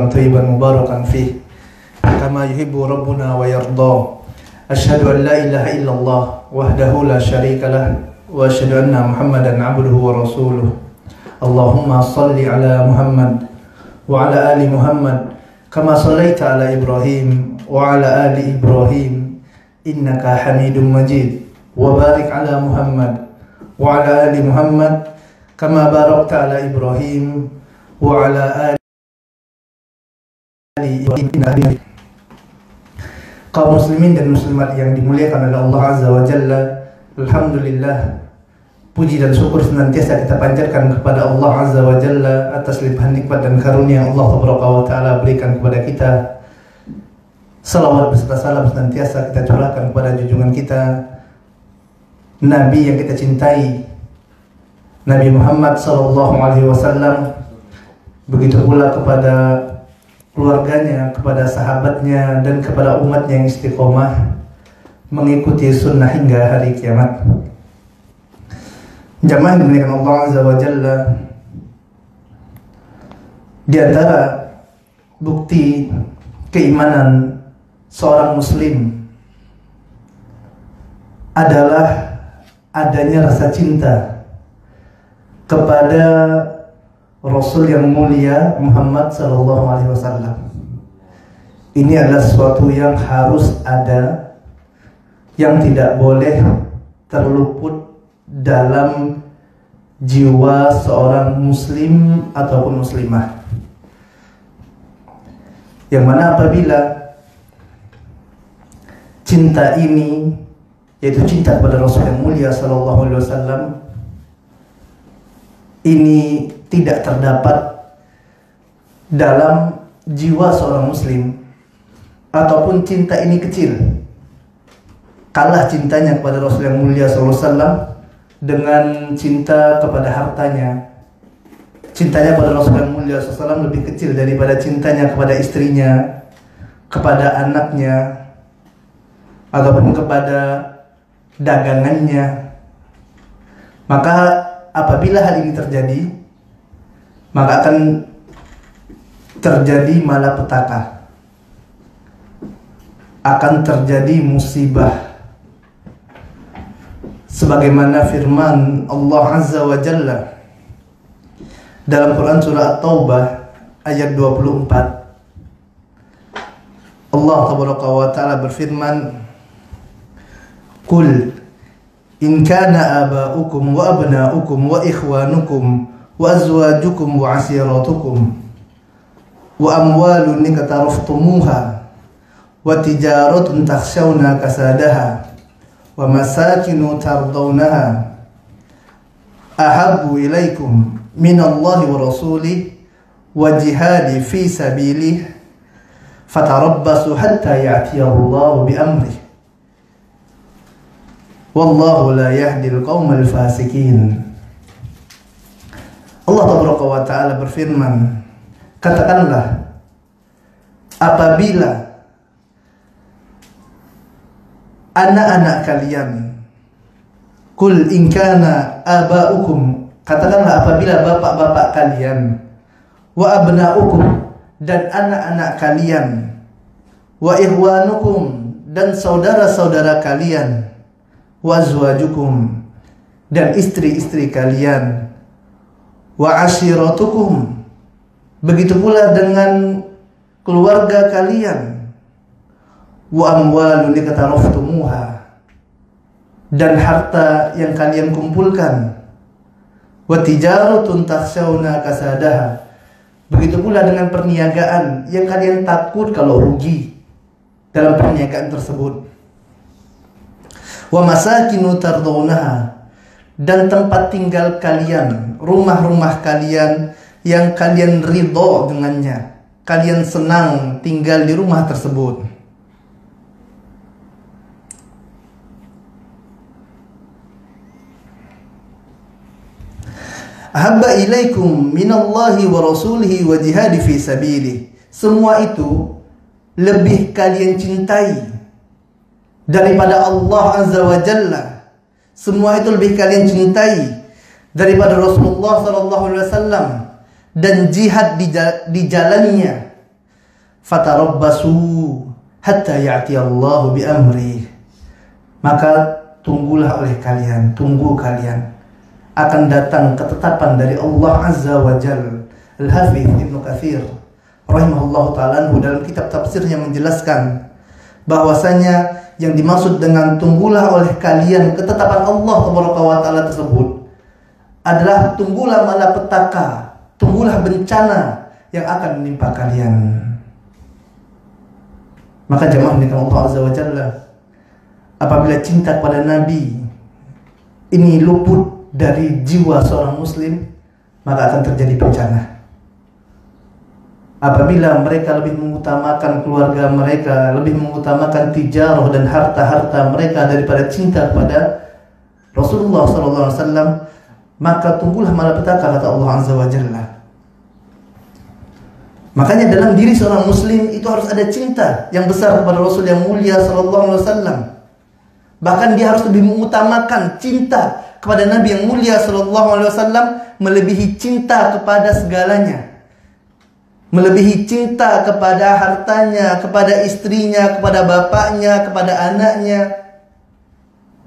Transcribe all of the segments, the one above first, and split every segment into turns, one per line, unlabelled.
طيبا مباركا فيه كما يحب ربنا ويرضى. أشهد أن لا إله إلا الله وحده لا شريك له وأشهد أن محمدا عبده ورسوله. اللهم صل على محمد وعلى آل محمد كما صليت على إبراهيم وعلى آل إبراهيم إنك حميد مجيد. وبارك على محمد وعلى آل محمد كما باركت على إبراهيم وعلى آل Ibrahim innaka Hamidum Majid. Kaum muslimin dan muslimat yang dimuliakan oleh Allah Azza wa Jalla, alhamdulillah, puji dan syukur senantiasa kita panjatkan kepada Allah Azza wa Jalla atas limpahan nikmat dan karunia yang Allah Taala berikan kepada kita. Salawat beserta salam senantiasa kita curahkan kepada junjungan kita, Nabi yang kita cintai, Nabi Muhammad sallallahu alaihi wasallam. Begitu pula kepada keluarganya, kepada sahabatnya, dan kepada umatnya yang istiqomah mengikuti sunnah hingga hari kiamat. Jamaah dimuliakan Allah Azza wa Jalla, di antara bukti keimanan seorang muslim adalah adanya rasa cinta kepada Rasul yang mulia Muhammad sallallahu alaihi wasallam. Ini adalah sesuatu yang harus ada, yang tidak boleh terluput dalam jiwa seorang muslim ataupun muslimah. Yang mana apabila cinta ini, yaitu cinta kepada Rasul yang mulia sallallahu alaihi wasallam, ini tidak terdapat dalam jiwa seorang muslim, ataupun cinta ini kecil, kalah cintanya kepada Rasul yang mulia SAW dengan cinta kepada hartanya. Cintanya kepada Rasul yang mulia SAW lebih kecil daripada cintanya kepada istrinya, kepada anaknya, ataupun kepada dagangannya. Maka apabila hal ini terjadi, maka akan terjadi malapetaka, akan terjadi musibah. Sebagaimana firman Allah Azza wa Jalla dalam Quran surah At-Taubah ayat 24. Allah Tabaraka wa Ta'ala berfirman, Qul in kana aba'ukum wa abna'ukum wa ikhwanukum wa azwajukum wa asiratukum wa amwalun iqtaraftumuha wa tijaratun takhshawna kasadaha wa masakinu tardawnaha ahabbu ilaikum minallahi wa rasulih wa jihadi fi sabilih fatarabbasu hatta ya'tiyallahu bi amrih wallahu la yahdil qaumal fasikin. Allah Taala berfirman, katakanlah, apabila anak-anak kalian, kul in kana aba'ukum, katakanlah apabila bapak-bapak kalian, wa abna'ukum, dan anak-anak kalian, wa ikhwanukum, dan saudara-saudara kalian, wa azwajukum, dan istri-istri kalian, wa ashiratukum, begitu pula dengan keluarga kalian, wa amwalun iqtaraftumuha, dan harta yang kalian kumpulkan, wa tijaratun takhshawna kasadaha, begitu pula dengan perniagaan yang kalian takut kalau rugi dalam perniagaan tersebut, wa masakinu tardawnaha, dan tempat tinggal kalian, rumah-rumah kalian yang kalian ridho dengannya, kalian senang tinggal di rumah tersebut. Ahabba ilaikum minallahi wa rasulihi wa jihadi fi sabilih. Semua itu lebih kalian cintai daripada Allah Azza wa Jalla. Semua itu lebih kalian cintai daripada Rasulullah sallallahu alaihi wasallam dan jihad di jalannya. fatarabbasu hatta ya'tiyallahu bi amri. Maka tunggulah oleh kalian, tunggu kalian, akan datang ketetapan dari Allah Azza wa Jalla. Al-Hafidz Ibnu Katsir rahimahullahu ta'ala dalam kitab tafsirnya menjelaskan bahwasanya yang dimaksud dengan tunggulah oleh kalian ketetapan Allah Tabaraka wa Ta'ala tersebut adalah tunggulah malapetaka, tunggulah bencana yang akan menimpa kalian. Maka jemaah dengan Allah Azza wa Jalla, apabila cinta kepada Nabi ini luput dari jiwa seorang muslim, maka akan terjadi bencana. Apabila mereka lebih mengutamakan keluarga mereka, lebih mengutamakan tijarah dan harta-harta mereka daripada cinta kepada Rasulullah SAW, maka tunggulah malapetaka, kata Allah Azza wa Jalla. Makanya dalam diri seorang muslim itu harus ada cinta yang besar kepada Rasul yang mulia SAW. Bahkan dia harus lebih mengutamakan cinta kepada Nabi yang mulia SAW melebihi cinta kepada segalanya. Melebihi cinta kepada hartanya, kepada istrinya, kepada bapaknya, kepada anaknya,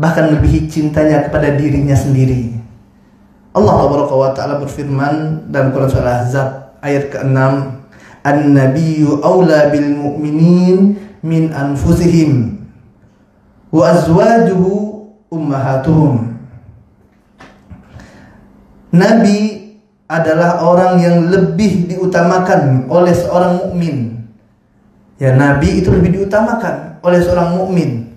bahkan melebihi cintanya kepada dirinya sendiri. Allah Ta'ala berfirman dalam Quran Surah Al-Ahzab ayat ke-6, An-Nabiyyu awla bil mu'minin min anfusihim wa azwajuhu ummahatuhum. Nabi adalah orang yang lebih diutamakan oleh seorang mukmin. Ya, Nabi itu lebih diutamakan oleh seorang mukmin.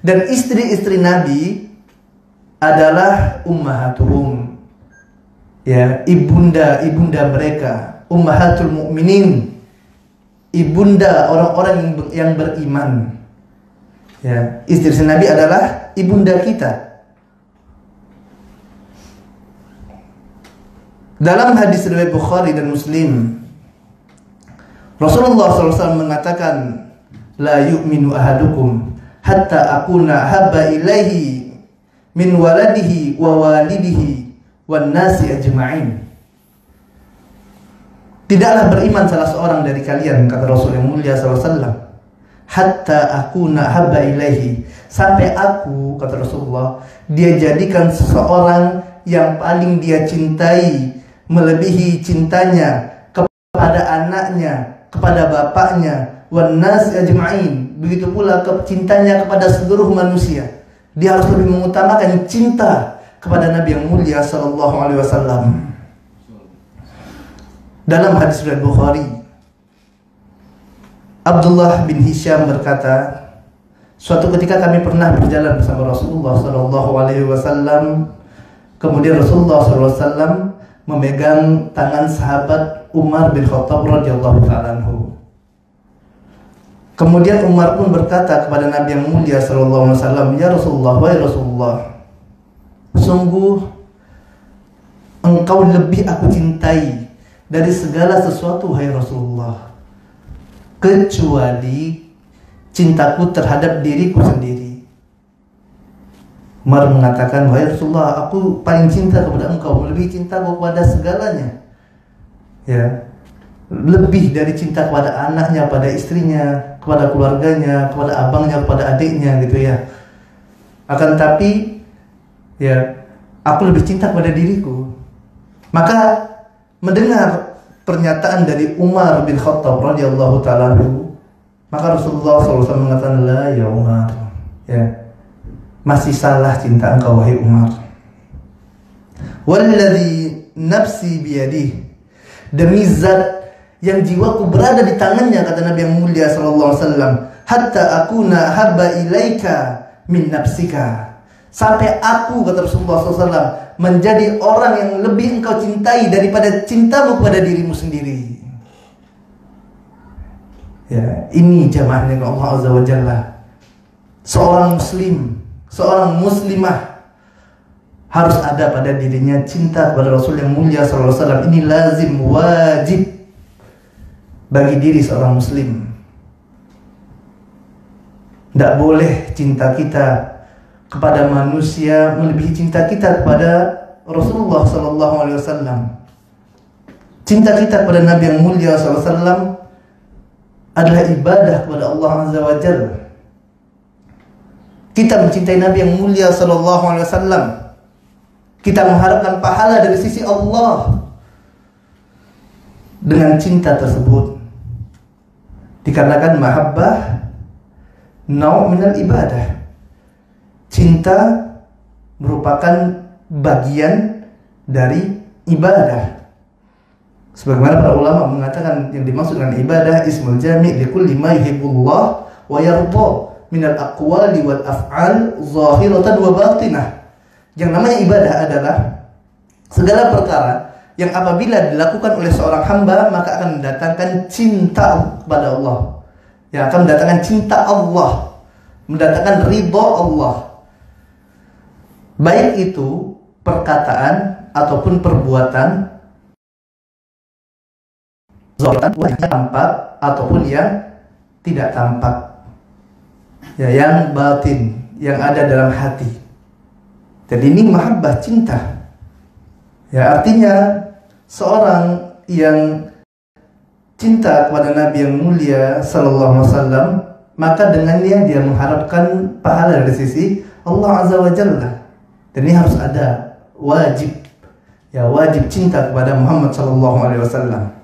Dan istri-istri Nabi adalah ummahatuhum. Ya, ibunda mereka, ummahatul mukminin. Ibunda orang-orang yang beriman. Ya, istri Nabi adalah ibunda kita. Dalam hadis riwayat Bukhari dan Muslim, Rasulullah SAW mengatakan, la yu'minu ahadukum hatta akuna habba ilaihi min waladihi wa walidihi wan nasi ajma'in. Tidaklah beriman salah seorang dari kalian, kata Rasul yang mulia SAW, hatta akuna habba ilaihi, sampai aku, kata Rasulullah, dia jadikan seseorang yang paling dia cintai, melebihi cintanya kepada anaknya, kepada bapaknya, wan nas ajma'in, begitu pula cintanya kepada seluruh manusia. Dia harus lebih mengutamakan cinta kepada Nabi yang mulia sallallahu alaihi wasallam. Dalam hadis riwayat Bukhari, Abdullah bin Hisham berkata, suatu ketika kami pernah berjalan bersama Rasulullah sallallahu alaihi wasallam. Kemudian Rasulullah sallallahu alaihi wasallam memegang tangan sahabat Umar bin Khattab radhiyallahu ta'ala anhu. Kemudian Umar pun berkata kepada Nabi yang mulia sallallahu alaihi wasallam, ya Rasulullah, wahai Rasulullah, sungguh engkau lebih aku cintai dari segala sesuatu, wahai Rasulullah, kecuali cintaku terhadap diriku sendiri. Umar mengatakan, wahai Rasulullah, aku paling cinta kepada engkau, lebih cinta kepada segalanya. Ya, lebih dari cinta kepada anaknya, pada istrinya, kepada keluarganya, kepada abangnya, kepada adiknya, gitu ya. Akan tapi, ya, aku lebih cinta kepada diriku. Maka mendengar pernyataan dari Umar bin Khattab radhiyallahu ta'ala anhu, maka Rasulullah SAW mengatakan, la ya Umar, ya, masih salah cinta engkau, wahai Umar. Walladzi nafsi biyadihi, demi zat yang jiwaku berada di tangannya, kata Nabi yang mulia sallallahu alaihi wasallam, hatta akuna habba ilaika min nafsika, sampai aku, kata Rasulullah SAW, menjadi orang yang lebih engkau cintai daripada cintamu kepada dirimu sendiri. Ya, ini jamaahnya Allah Azza wa Jalla. Seorang muslim, seorang muslimah harus ada pada dirinya cinta kepada Rasul yang mulia sallallahu alaihi wasallam. Ini lazim, wajib bagi diri seorang muslim. Tidak boleh cinta kita kepada manusia melebihi cinta kita kepada Rasulullah sallallahu alaihi wasallam. Cinta kita kepada Nabi yang mulia sallallahu alaihi wasallam adalah ibadah kepada Allah Azza wa Jalla. Kita mencintai Nabi yang mulia sallallahu alaihi wasallam. Kita mengharapkan pahala dari sisi Allah. Dengan cinta tersebut, dikarenakan mahabbah nau' minal ibadah. Cinta merupakan bagian dari ibadah. Sebagaimana para ulama mengatakan yang dimaksud dengan ibadah ismul jami' likulli ma yuhibbullah wa yarda minal aqwali wal af'al zahiratan wa batinah. Yang namanya ibadah adalah segala perkara yang apabila dilakukan oleh seorang hamba maka akan mendatangkan cinta kepada Allah. Yang akan mendatangkan cinta Allah, mendatangkan ridha Allah. Baik itu perkataan ataupun perbuatan, yang tampak ataupun yang tidak tampak, ya, yang batin, yang ada dalam hati. Jadi ini mahabbah, cinta. Ya, artinya seorang yang cinta kepada Nabi yang mulia sallallahu alaihi wasallam, maka dengannya dia mengharapkan pahala dari sisi Allah Azza wa Jalla. Dan ini harus ada, wajib. Ya, wajib cinta kepada Muhammad sallallahu alaihi wasallam.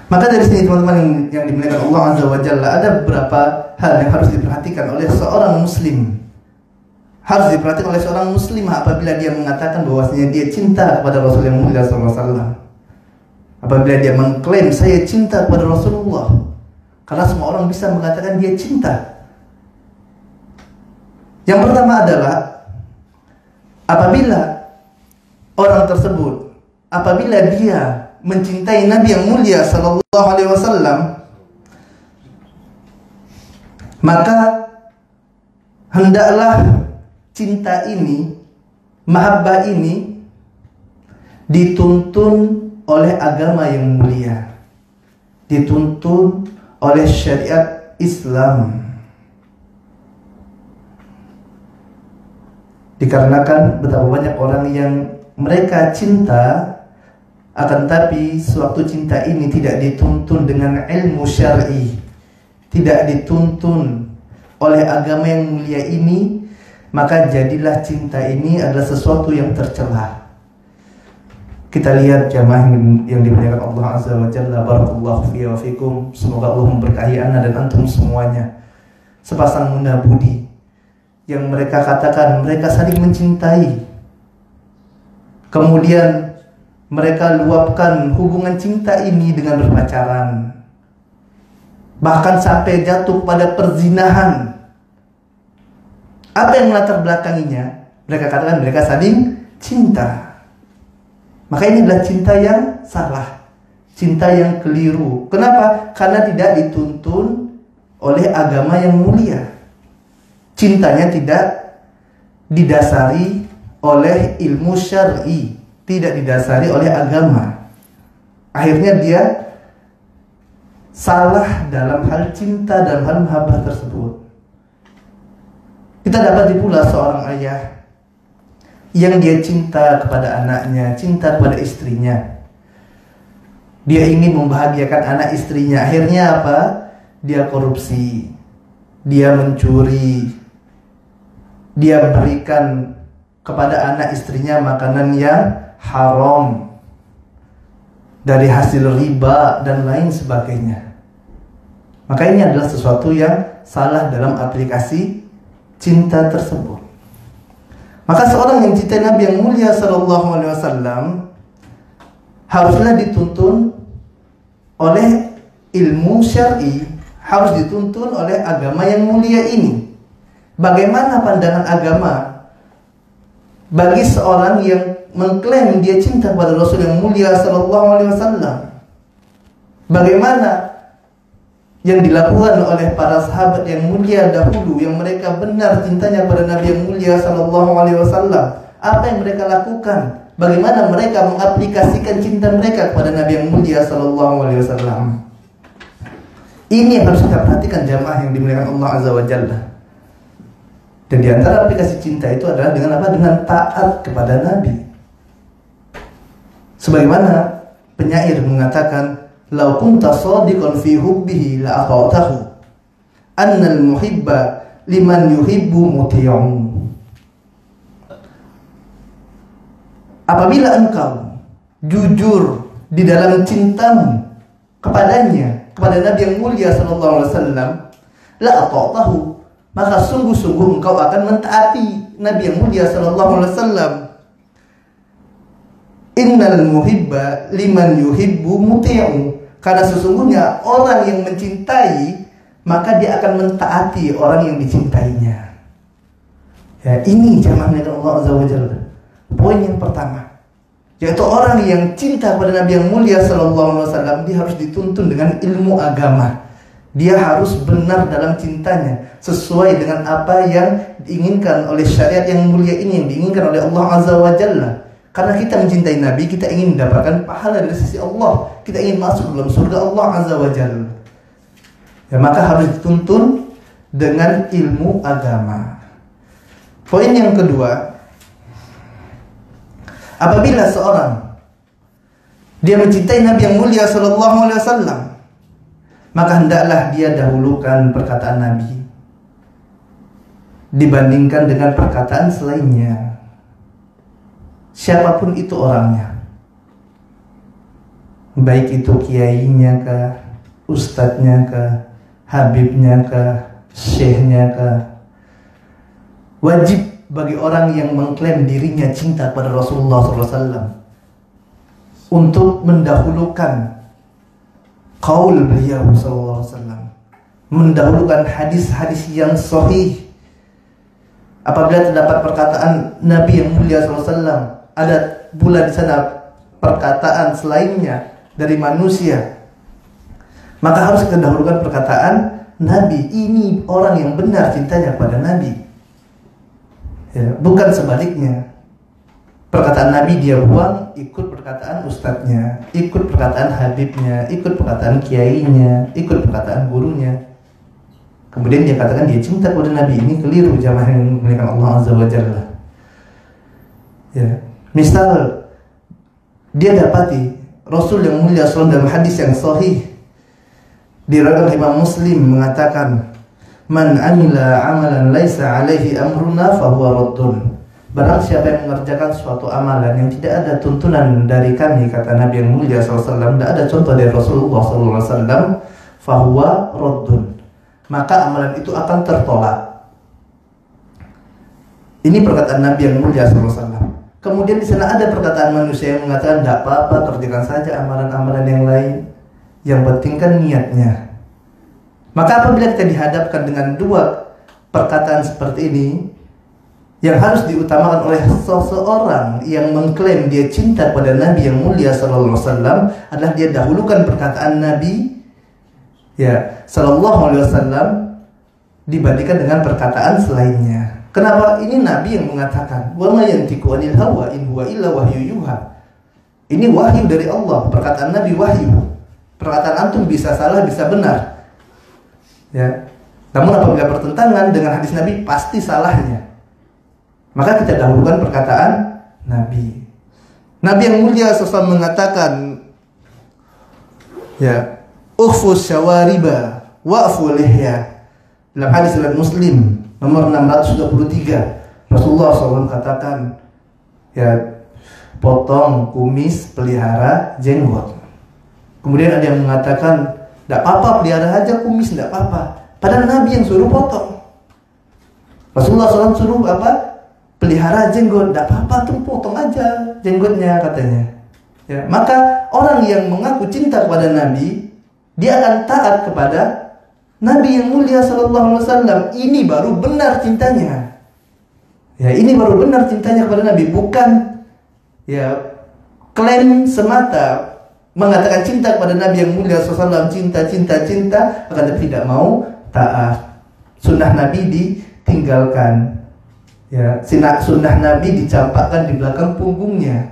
Maka dari sini teman-teman yang dimuliakan Allah Azza wa Jalla, ada beberapa hal yang harus diperhatikan oleh seorang muslim. Harus diperhatikan oleh seorang muslimah apabila dia mengatakan bahwasanya dia cinta kepada Rasul yang mulia SAW. Apabila dia mengklaim saya cinta kepada Rasulullah. Karena semua orang bisa mengatakan dia cinta. Yang pertama adalah apabila orang tersebut, apabila dia mencintai Nabi yang mulia sallallahu alaihi wasallam, maka hendaklah cinta ini, mahabbah ini dituntun oleh agama yang mulia, dituntun oleh syariat Islam. Dikarenakan betapa banyak orang yang mereka cinta, akan tapi sewaktu cinta ini tidak dituntun dengan ilmu syar'i, tidak dituntun oleh agama yang mulia ini, maka jadilah cinta ini adalah sesuatu yang tercela. Kita lihat jamaah yang dimuliakan Allah Azza wa Jalla, barakallahu fi wa fikum. Semoga Allah memberkahi ana dan antum semuanya. Sepasang muda budi yang mereka katakan mereka saling mencintai, kemudian mereka luapkan hubungan cinta ini dengan berpacaran, bahkan sampai jatuh pada perzinahan. Apa yang melatar belakanginya? Mereka katakan mereka saling cinta. Maka ini adalah cinta yang salah, cinta yang keliru. Kenapa? Karena tidak dituntun oleh agama yang mulia. Cintanya tidak didasari oleh ilmu syar'i, tidak didasari oleh agama. Akhirnya dia salah dalam hal cinta, dalam hal mahabbah tersebut. Kita dapat pula seorang ayah yang dia cinta kepada anaknya, cinta kepada istrinya. Dia ingin membahagiakan anak istrinya. Akhirnya apa? Dia korupsi, dia mencuri, dia berikan kepada anak istrinya makanan yang haram dari hasil riba dan lain sebagainya. Maka ini adalah sesuatu yang salah dalam aplikasi cinta tersebut. Maka seorang yang cintai Nabi yang mulia sallallahu alaihi wasallam haruslah dituntun oleh ilmu syar'i, harus dituntun oleh agama yang mulia ini. Bagaimana pandangan agama bagi seorang yang mengklaim dia cinta kepada Rasul yang mulia sallallahu alaihi wasallam? Bagaimana yang dilakukan oleh para sahabat yang mulia dahulu, yang mereka benar cintanya kepada Nabi yang mulia sallallahu alaihi wasallam? Apa yang mereka lakukan? Bagaimana mereka mengaplikasikan cinta mereka kepada Nabi yang mulia sallallahu alaihi wasallam? Ini yang harus kita perhatikan jamaah yang dimuliakan Allah Azza wa Jalla. Dan di antara aplikasi cinta itu adalah dengan apa? Dengan taat kepada Nabi. Sebagaimana penyair mengatakan, "Lau kunta shadiqan fi hubbihi la ata'tahu. Annal muhibba liman yuhibbu muti'un." Apabila engkau jujur di dalam cintamu kepadanya, kepada Nabi yang mulia sallallahu alaihi wasallam, la ata'tahu, maka sungguh-sungguh engkau akan mentaati Nabi yang mulia sallallahu alaihi wasallam. Innal muhibba liman yuhibbu muti'u, karena sesungguhnya orang yang mencintai maka dia akan mentaati orang yang dicintainya. Ya, ini jamaah dengan Allah Azza wa Jalla. Poin yang pertama, yaitu orang yang cinta kepada Nabi yang mulia sallallahu alaihi wasallam, dia harus dituntun dengan ilmu agama. Dia harus benar dalam cintanya, sesuai dengan apa yang diinginkan oleh syariat yang mulia ini, yang diinginkan oleh Allah Azza wa Jalla. Karena kita mencintai Nabi, kita ingin mendapatkan pahala dari sisi Allah, kita ingin masuk dalam surga Allah Azza wa Jalla. Ya, maka harus dituntun dengan ilmu agama. Poin yang kedua, apabila seorang dia mencintai Nabi yang mulia sallallahu alaihi wasallam, maka hendaklah dia dahulukan perkataan Nabi dibandingkan dengan perkataan selainnya, siapapun itu orangnya, baik itu kiainya kah, ustadznya kah, habibnya kah, syekhnya kah. Wajib bagi orang yang mengklaim dirinya cinta kepada Rasulullah SAW untuk mendahulukan qaul beliau SAW, mendahulukan hadis-hadis yang sahih. Apabila terdapat perkataan Nabi yang mulia SAW, ada pula di sana perkataan selainnya dari manusia, maka harus kita dahulukan perkataan Nabi. Ini orang yang benar cintanya kepada Nabi, ya, bukan sebaliknya. Perkataan Nabi dia buang, ikut perkataan ustadznya, ikut perkataan habibnya, ikut perkataan kiainya, ikut perkataan gurunya. Kemudian dia katakan dia cinta kepada Nabi. Ini keliru jamaah yang dimuliakan Allah Azza wa Jalla. Ya, misal dia dapati Rasul yang mulia SAW dalam hadis yang sahih diriwayatkan Imam Muslim mengatakan, "Man amila amalan laisa alaihi amruna fahuwa raddun." Barang siapa yang mengerjakan suatu amalan yang tidak ada tuntunan dari kami, kata Nabi yang mulia SAW, tidak ada contoh dari Rasulullah SAW, fahuwa raddun, maka amalan itu akan tertolak. Ini perkataan Nabi yang mulia SAW. Kemudian di sana ada perkataan manusia yang mengatakan, tidak apa-apa, kerjakan saja amalan-amalan yang lain, yang penting kan niatnya. Maka apabila kita dihadapkan dengan dua perkataan seperti ini, yang harus diutamakan oleh seseorang yang mengklaim dia cinta pada Nabi yang mulia sallallahu alaihi wasallam adalah dia dahulukan perkataan Nabi, ya, sallallahu alaihi wasallam dibandingkan dengan perkataan selainnya. Kenapa? Ini Nabi yang mengatakan, "Wa ma yantiqu anil hawa in huwa illa wahyu yuha." Ini wahyu dari Allah, perkataan Nabi wahyu. Perkataan antum bisa salah, bisa benar. Ya. Namun apabila bertentangan dengan hadis Nabi, pasti salahnya. Maka kita dahulukan perkataan Nabi. Nabi yang mulia SAW mengatakan, ya, "Ukhfus syawariba wa'fu lihya." Dalam hadis riwayat Muslim nomor 623, Rasulullah SAW katakan, ya, potong kumis, pelihara jenggot. Kemudian ada yang mengatakan, tidak apa-apa, pelihara aja kumis, tidak apa-apa. Padahal Nabi yang suruh potong. Rasulullah SAW suruh apa? Pelihara jenggot, tidak apa-apa, tuh potong aja jenggotnya, katanya. Ya, maka orang yang mengaku cinta kepada Nabi, dia akan taat kepada Nabi yang mulia sallallahu alaihi wasallam. Ini baru benar cintanya. Ya, ini baru benar cintanya kepada Nabi, bukan ya klaim semata mengatakan cinta kepada Nabi yang mulia sallallahu alaihi wasallam, cinta, akan tapi tidak mau taat. Sunnah Nabi ditinggalkan. Ya, sunnah Nabi dicampakkan di belakang punggungnya.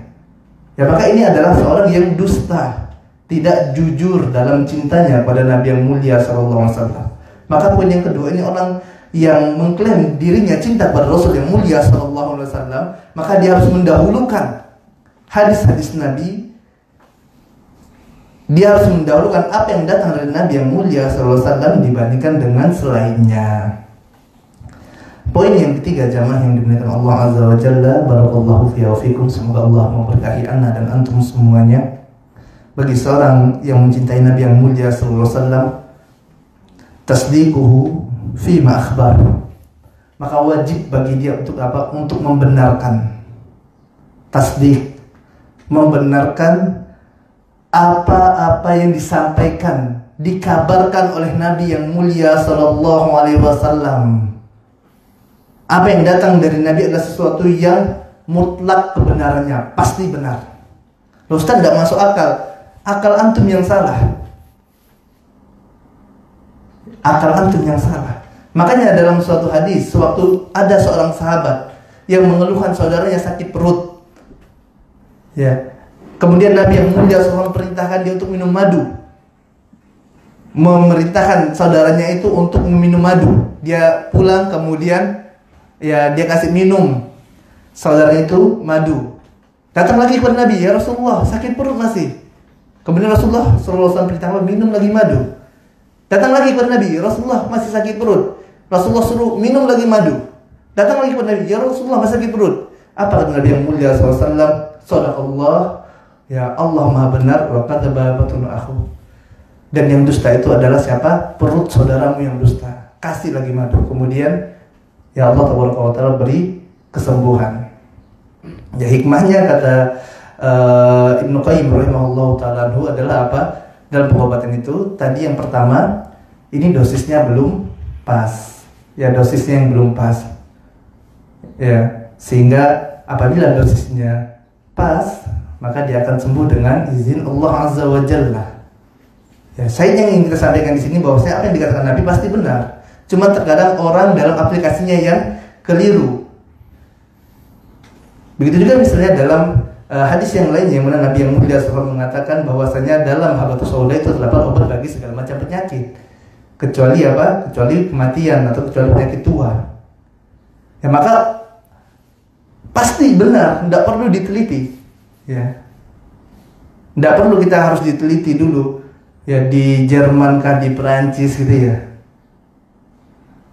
Ya, maka ini adalah seorang yang dusta, tidak jujur dalam cintanya pada Nabi yang mulia sallallahu alaihi wasallam. Maka poin yang kedua, ini orang yang mengklaim dirinya cinta pada Rasul yang mulia sallallahu alaihi wasallam, maka dia harus mendahulukan hadis-hadis Nabi Dia harus mendahulukan apa yang datang dari Nabi yang mulia sallallahu alaihi wasallam dibandingkan dengan selainnya. Poin yang ketiga, jamaah yang dimuliakan Allah Azza wa Jalla, barakallahu fiya wa fikum, semoga Allah memberkahi ana dan antum semuanya. Bagi seorang yang mencintai Nabi yang mulia sallallahu alaihi wasallam, tasdiquhu fi ma akhbar, maka wajib bagi dia untuk apa? Untuk membenarkan. Tasdik, membenarkan apa-apa yang disampaikan, dikabarkan oleh Nabi yang mulia sallallahu alaihi wasallam. Apa yang datang dari Nabi adalah sesuatu yang mutlak kebenarannya, pasti benar. Loh Ustaz, tidak masuk akal. Akal antum yang salah. Akal antum yang salah. Makanya dalam suatu hadis, sewaktu ada seorang sahabat yang mengeluhkan saudaranya sakit perut, ya, kemudian Nabi yang mulia SAW perintahkan dia untuk minum madu, memerintahkan saudaranya itu untuk minum madu. Dia pulang, kemudian ya dia kasih minum saudara itu madu. Datang lagi kepada Nabi, ya Rasulullah, sakit perut masih. Kemudian Rasulullah SAW perintahkan minum lagi madu. Datang lagi kepada Nabi, Rasulullah masih sakit perut. Rasulullah suruh minum lagi madu. Datang lagi kepada Nabi, ya Rasulullah masih sakit perut. Apa kata Nabi yang mulia SAW? Sadaqallah, ya Allah maha benar, wa kadzaba batnu akhu. Dan yang dusta itu adalah siapa? Perut saudaramu yang dusta. Kasih lagi madu. Kemudian ya Allah Ta'ala beri kesembuhan. Ya hikmahnya kata Ibnu Qayyim rahimahullah ta'ala adalah apa? Dalam pengobatan itu, tadi yang pertama, ini dosisnya belum pas. Ya dosisnya yang belum pas. Ya, sehingga apabila dosisnya pas, maka dia akan sembuh dengan izin Allah Azza wa Jalla. Ya, saya yang ingin kita sampaikan di sini bahwasanya apa yang dikatakan Nabi pasti benar. Cuma terkadang orang dalam aplikasinya yang keliru. Begitu juga misalnya dalam hadis yang lain yang mana Nabi yang mulia SAW mengatakan bahwasanya dalam habatus sauda itu terdapat obat bagi segala macam penyakit, kecuali apa? Kecuali kematian atau kecuali penyakit tua. Ya maka pasti benar, tidak perlu diteliti. Ya, tidak perlu kita harus diteliti dulu. Ya di Jerman kah, di Perancis gitu ya.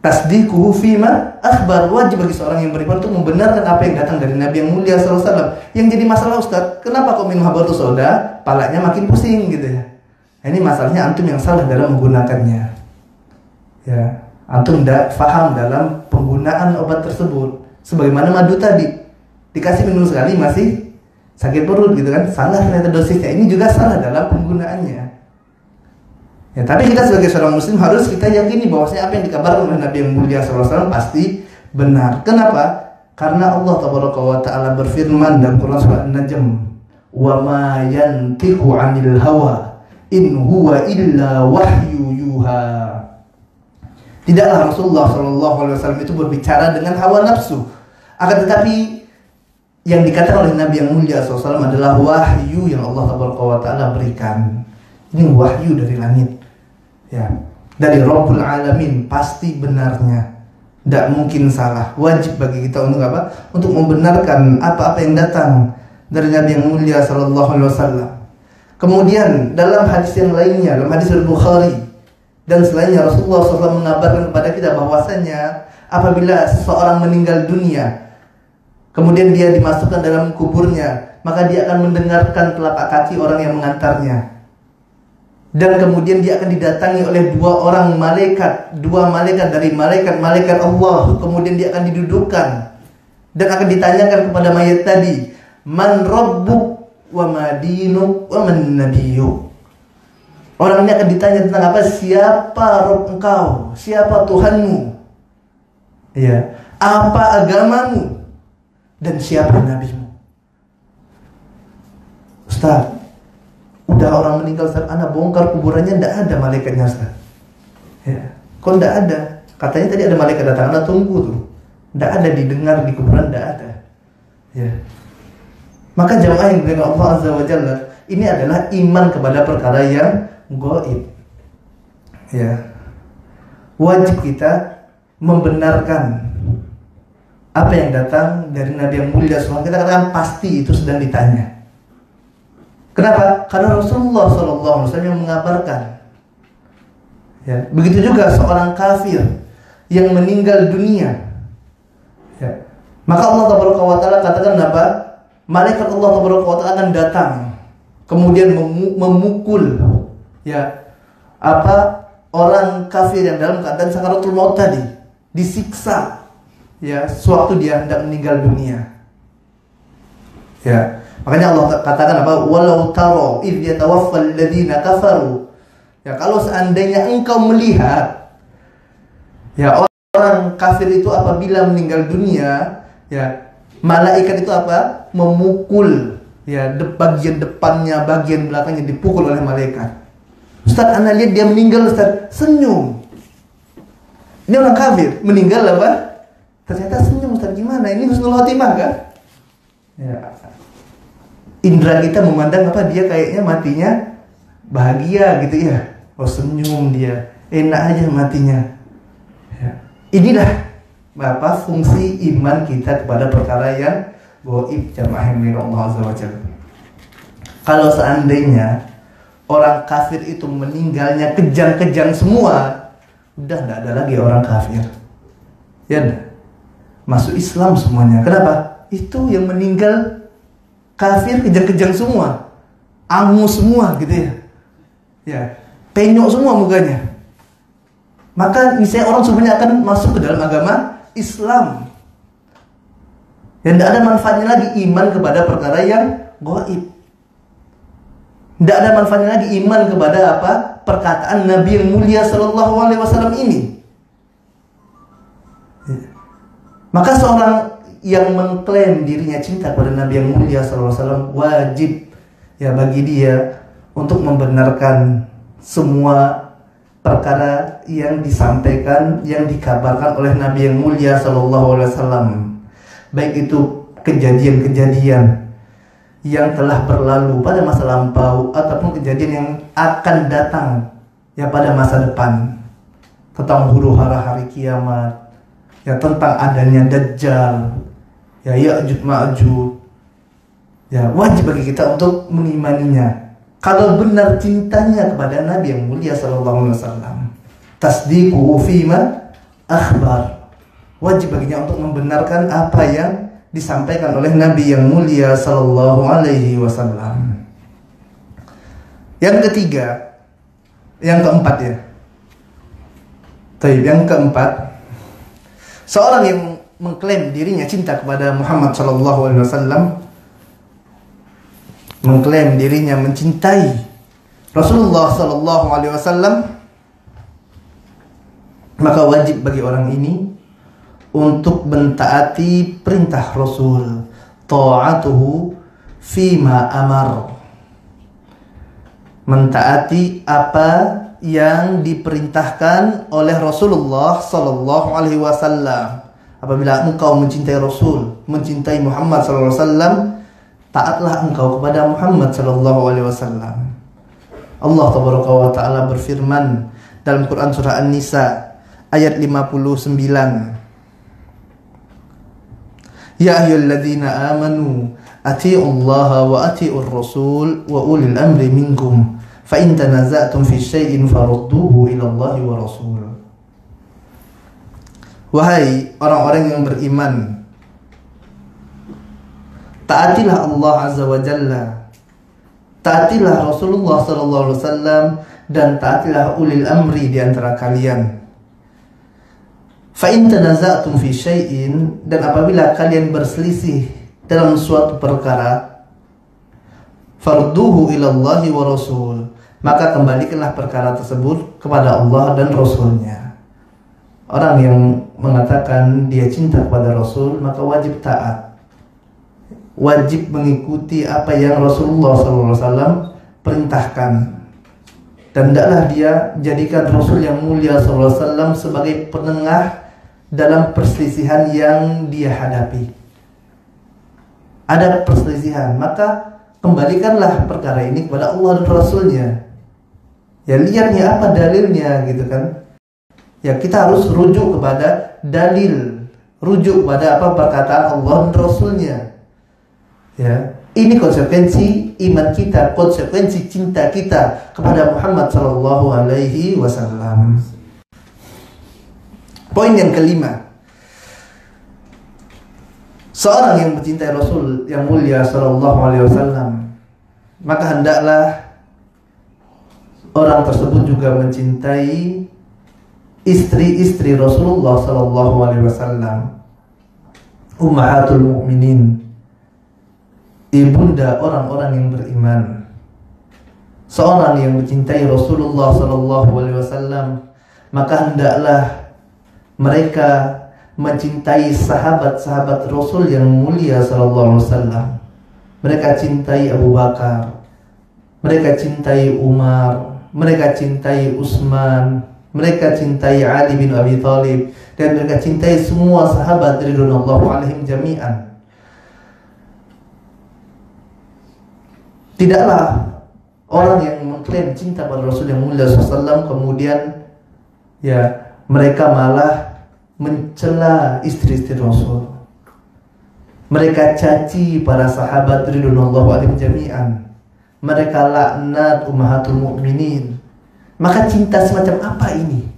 Tasdiquhu fima akhbar, wajib bagi seorang yang beriman untuk membenarkan apa yang datang dari Nabi yang mulia sallallahu alaihi wasallam. Yang jadi masalah Ustaz, kenapa kok minum habatus sauda palanya makin pusing gitu ya? Nah, ini masalahnya antum yang salah dalam menggunakannya. Ya, antum tidak faham dalam penggunaan obat tersebut. Sebagaimana madu tadi, dikasih minum sekali masih sakit perut gitu kan? Salah ternyata dosisnya. Ini juga salah dalam penggunaannya. Ya, tapi kita sebagai seorang muslim harus kita yakini bahwasanya apa yang dikabarkan oleh Nabi yang mulia SAW pasti benar. Kenapa? Karena Allah Ta'ala berfirman dalam Quran surah An-Najm, "Wa ma yantiqu 'anil hawa in huwa illa wahyu yuha." Tidaklah Rasulullah SAW itu berbicara dengan hawa nafsu. Akan tetapi yang dikatakan oleh Nabi yang mulia SAW adalah wahyu yang Allah Ta'ala berikan. Ini wahyu dari langit. Ya, dari Rabbul Alamin, pasti benarnya, tidak mungkin salah. Wajib bagi kita untuk apa? Untuk membenarkan apa-apa yang datang dari Nabi yang mulia sallallahu alaihi wasallam. Kemudian dalam hadis yang lainnya, dalam hadis Al-Bukhari dan selainnya, Rasulullah SAW mengabarkan kepada kita bahwasanya apabila seseorang meninggal dunia, kemudian dia dimasukkan dalam kuburnya, maka dia akan mendengarkan telapak kaki orang yang mengantarnya. Dan kemudian dia akan didatangi oleh dua malaikat dari malaikat Allah. Kemudian dia akan didudukkan dan akan ditanyakan kepada mayat tadi, man rabbuk wa ma dinuk wa man nabiyyuk. Orang ini akan ditanya tentang apa? Siapa Rabb engkau? Siapa Tuhanmu? Ya, apa agamamu? Dan siapa nabimu? Ustaz, udah orang meninggal, Ustaz, anak bongkar kuburannya, tidak ada malaikatnya, Ustaz. Ya, kok tidak ada? Katanya tadi ada malaikat datang, anak tunggu tuh. Tidak ada, didengar di kuburan, tidak ada. Ya. Maka jamaah yang dengan Allah Azza wa Jalla, ini adalah iman kepada perkara yang gaib. Ya. Wajib kita membenarkan apa yang datang dari Nabi yang mulia SAW. Kita katakan pasti itu sedang ditanya. Kenapa? Karena Rasulullah SAW yang mengabarkan. Ya, begitu juga seorang kafir yang meninggal dunia. Ya. Maka Allah Taala katakan apa? Malaikat Allah Taala akan datang, kemudian memukul ya orang kafir yang dalam keadaan sakaratul maut tadi, disiksa ya sewaktu dia hendak meninggal dunia. Ya, makanya Allah katakan apa? Walau taro idh yatawaffal ladzina kafaru. Ya, kalau seandainya engkau melihat ya orang kafir itu apabila meninggal dunia, ya malaikat itu apa? Memukul ya bagian depannya, bagian belakangnya dipukul oleh malaikat. Ustaz, anda lihat dia meninggal, Ustaz, senyum. Ini orang kafir meninggal apa? Ternyata senyum, Ustaz, gimana? Ini husnul khotimah kan? Ya. Indra kita memandang apa? Dia kayaknya matinya bahagia gitu ya. Oh, senyum dia, enak aja matinya. Ya. Inilah apa fungsi iman kita kepada perkara yang gaib, jamaah yang Allah Azza wa Jalla. Kalau seandainya orang kafir itu meninggalnya kejang-kejang semua, udah tidak ada lagi orang kafir. Ya, masuk Islam semuanya. Kenapa? Itu yang meninggal kafir kejang-kejang semua, angus semua gitu ya. Ya, penyok semua mukanya. Maka misalnya orang sebenarnya akan masuk ke dalam agama Islam. Dan tidak ada manfaatnya lagi iman kepada perkara yang gaib. Tidak ada manfaatnya lagi iman kepada apa? Perkataan Nabi yang mulia Sallallahu Alaihi Wasallam ini. Maka seorang yang mengklaim dirinya cinta kepada Nabi yang mulia Sallallahu Alaihi Wasallam wajib ya bagi dia untuk membenarkan semua perkara yang disampaikan, yang dikabarkan oleh Nabi yang mulia Sallallahu Alaihi Wasallam. Baik itu kejadian-kejadian yang telah berlalu pada masa lampau ataupun kejadian yang akan datang ya pada masa depan, tentang huru-hara hari kiamat, ya tentang adanya Dajjal, ya Ya'juj Ma'juj. Ya, wajib bagi kita untuk mengimaninya. Kalau benar cintanya kepada Nabi yang mulia Sallallahu Alaihi Wasallam, tasdiquhu fima akhbar. Wajib baginya untuk membenarkan apa yang disampaikan oleh Nabi yang mulia Sallallahu Alaihi Wasallam. Yang ketiga, yang keempat ya. Yang keempat, seorang yang mengklaim dirinya cinta kepada Muhammad Sallallahu Alaihi Wasallam, mengklaim dirinya mencintai Rasulullah Sallallahu Alaihi Wasallam, maka wajib bagi orang ini untuk mentaati perintah Rasul, ta'atuhu fima amar, mentaati apa yang diperintahkan oleh Rasulullah Sallallahu Alaihi Wasallam. Apabila engkau mencintai Rasul, mencintai Muhammad Sallallahu Alaihi Wasallam, taatlah engkau kepada Muhammad Sallallahu Alaihi Wasallam. Allah Taala berfirman dalam Quran surah An-Nisa ayat 59. Ya ayyuhalladzina amanu atii'ullaha wa atii'ur rasul wa ulil amri minkum fa in tanaza'tum fi syai'in farudduhu ila Allahi wa rasul. Wahai orang-orang yang beriman, taatilah Allah Azza wa Jalla, taatilah Rasulullah sallallahu alaihi wasallam, dan taatilah ulil amri di antara kalian. Fa in tanaza'tum fi syai'in, dan apabila kalian berselisih dalam suatu perkara, farduhu ila Allahi wa rasul, maka kembalikanlah perkara tersebut kepada Allah dan Rasulnya. Orang yang mengatakan dia cinta kepada Rasul, maka wajib taat, wajib mengikuti apa yang Rasulullah SAW perintahkan, dan hendaklah dia jadikan Rasul yang mulia SAW sebagai penengah dalam perselisihan yang dia hadapi. Ada perselisihan, maka kembalikanlah perkara ini kepada Allah dan Rasulnya. Ya, lihat ya apa dalilnya gitu kan. Ya, kita harus rujuk kepada dalil, rujuk kepada apa perkataan Allah dan Rasulnya. Ya, Ini konsekuensi iman kita, konsekuensi cinta kita kepada Muhammad sallallahu alaihi wasallam. Poin yang kelima, seorang yang mencintai Rasul yang mulia sallallahu alaihi wasallam, maka hendaklah orang tersebut juga mencintai istri-istri Rasulullah sallallahu alaihi wasallam, ummahatul mukminin, ibunda orang-orang yang beriman. Seorang yang mencintai Rasulullah sallallahu alaihi wasallam, maka hendaklah mereka mencintai sahabat-sahabat Rasul yang mulia sallallahu alaihi wasallam. Mereka cintai Abu Bakar, mereka cintai Umar, mereka cintai Utsman, mereka cintai Ali bin Abi Thalib, dan mereka cintai semua sahabat ridwanullah alaihim jami'an. Tidaklah orang yang mengklaim cinta pada Rasul yang mulia SAW kemudian mereka malah mencela istri-istri Rasul. Mereka caci para sahabat ridwanullah alaihim jami'an. Mereka laknat ummahatul mukminin. Maka cinta semacam apa ini?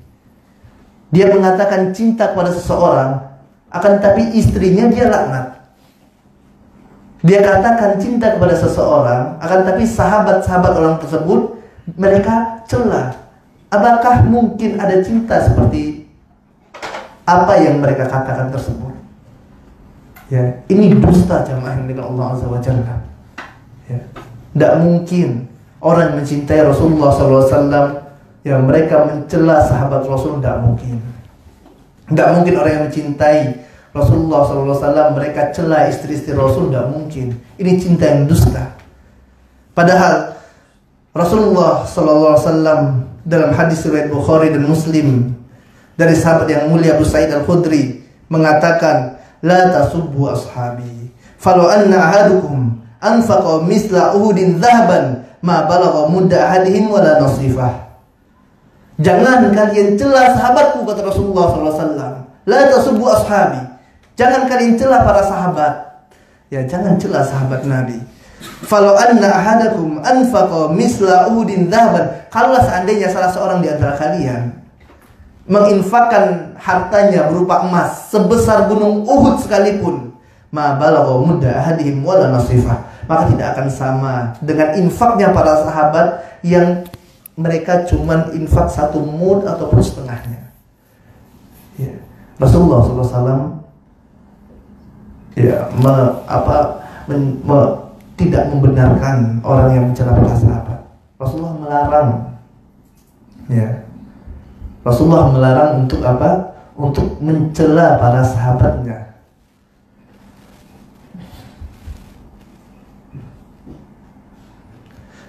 Dia mengatakan cinta kepada seseorang, akan tapi istrinya dia laknat. Dia katakan cinta kepada seseorang, akan tapi sahabat-sahabat orang tersebut mereka cela. Apakah mungkin ada cinta seperti apa yang mereka katakan tersebut? Ya, ini dusta jamaah yang dengan Allah Azza wa Jalla. Ya, tidak mungkin orang mencintai Rasulullah SAW yang mereka mencela sahabat Rasul, tidak mungkin. Tidak mungkin orang yang mencintai Rasulullah SAW mereka cela istri-istri Rasul, tidak mungkin. Ini cinta yang dusta. Padahal Rasulullah SAW dalam hadis riwayat Bukhari dan Muslim dari sahabat yang mulia Abu Sa'id Al-Khudri mengatakan, la tasubbu ashabi falau anna ahadukum anfaqa misla uhudin dhahaban ma balagha mudda ahadihim wala nasifah. Jangan kalian cela sahabatku, kata Rasulullah SAW. La tasubbu ashabi, jangan kalian cela para sahabat. Ya, jangan cela sahabat Nabi. Falau anna ahadakum anfaqa misla uhudin dhahaban, kalau seandainya salah seorang di antara kalian menginfakkan hartanya berupa emas sebesar gunung Uhud sekalipun, ma balagha mudda ahadihim wala nasifah, maka tidak akan sama dengan infaknya para sahabat yang mereka cuman infak 1 mud ataupun setengahnya. Ya. Rasulullah SAW tidak membenarkan orang yang mencela para sahabat. Rasulullah melarang. Ya. Rasulullah melarang untuk apa? Untuk mencela para sahabatnya.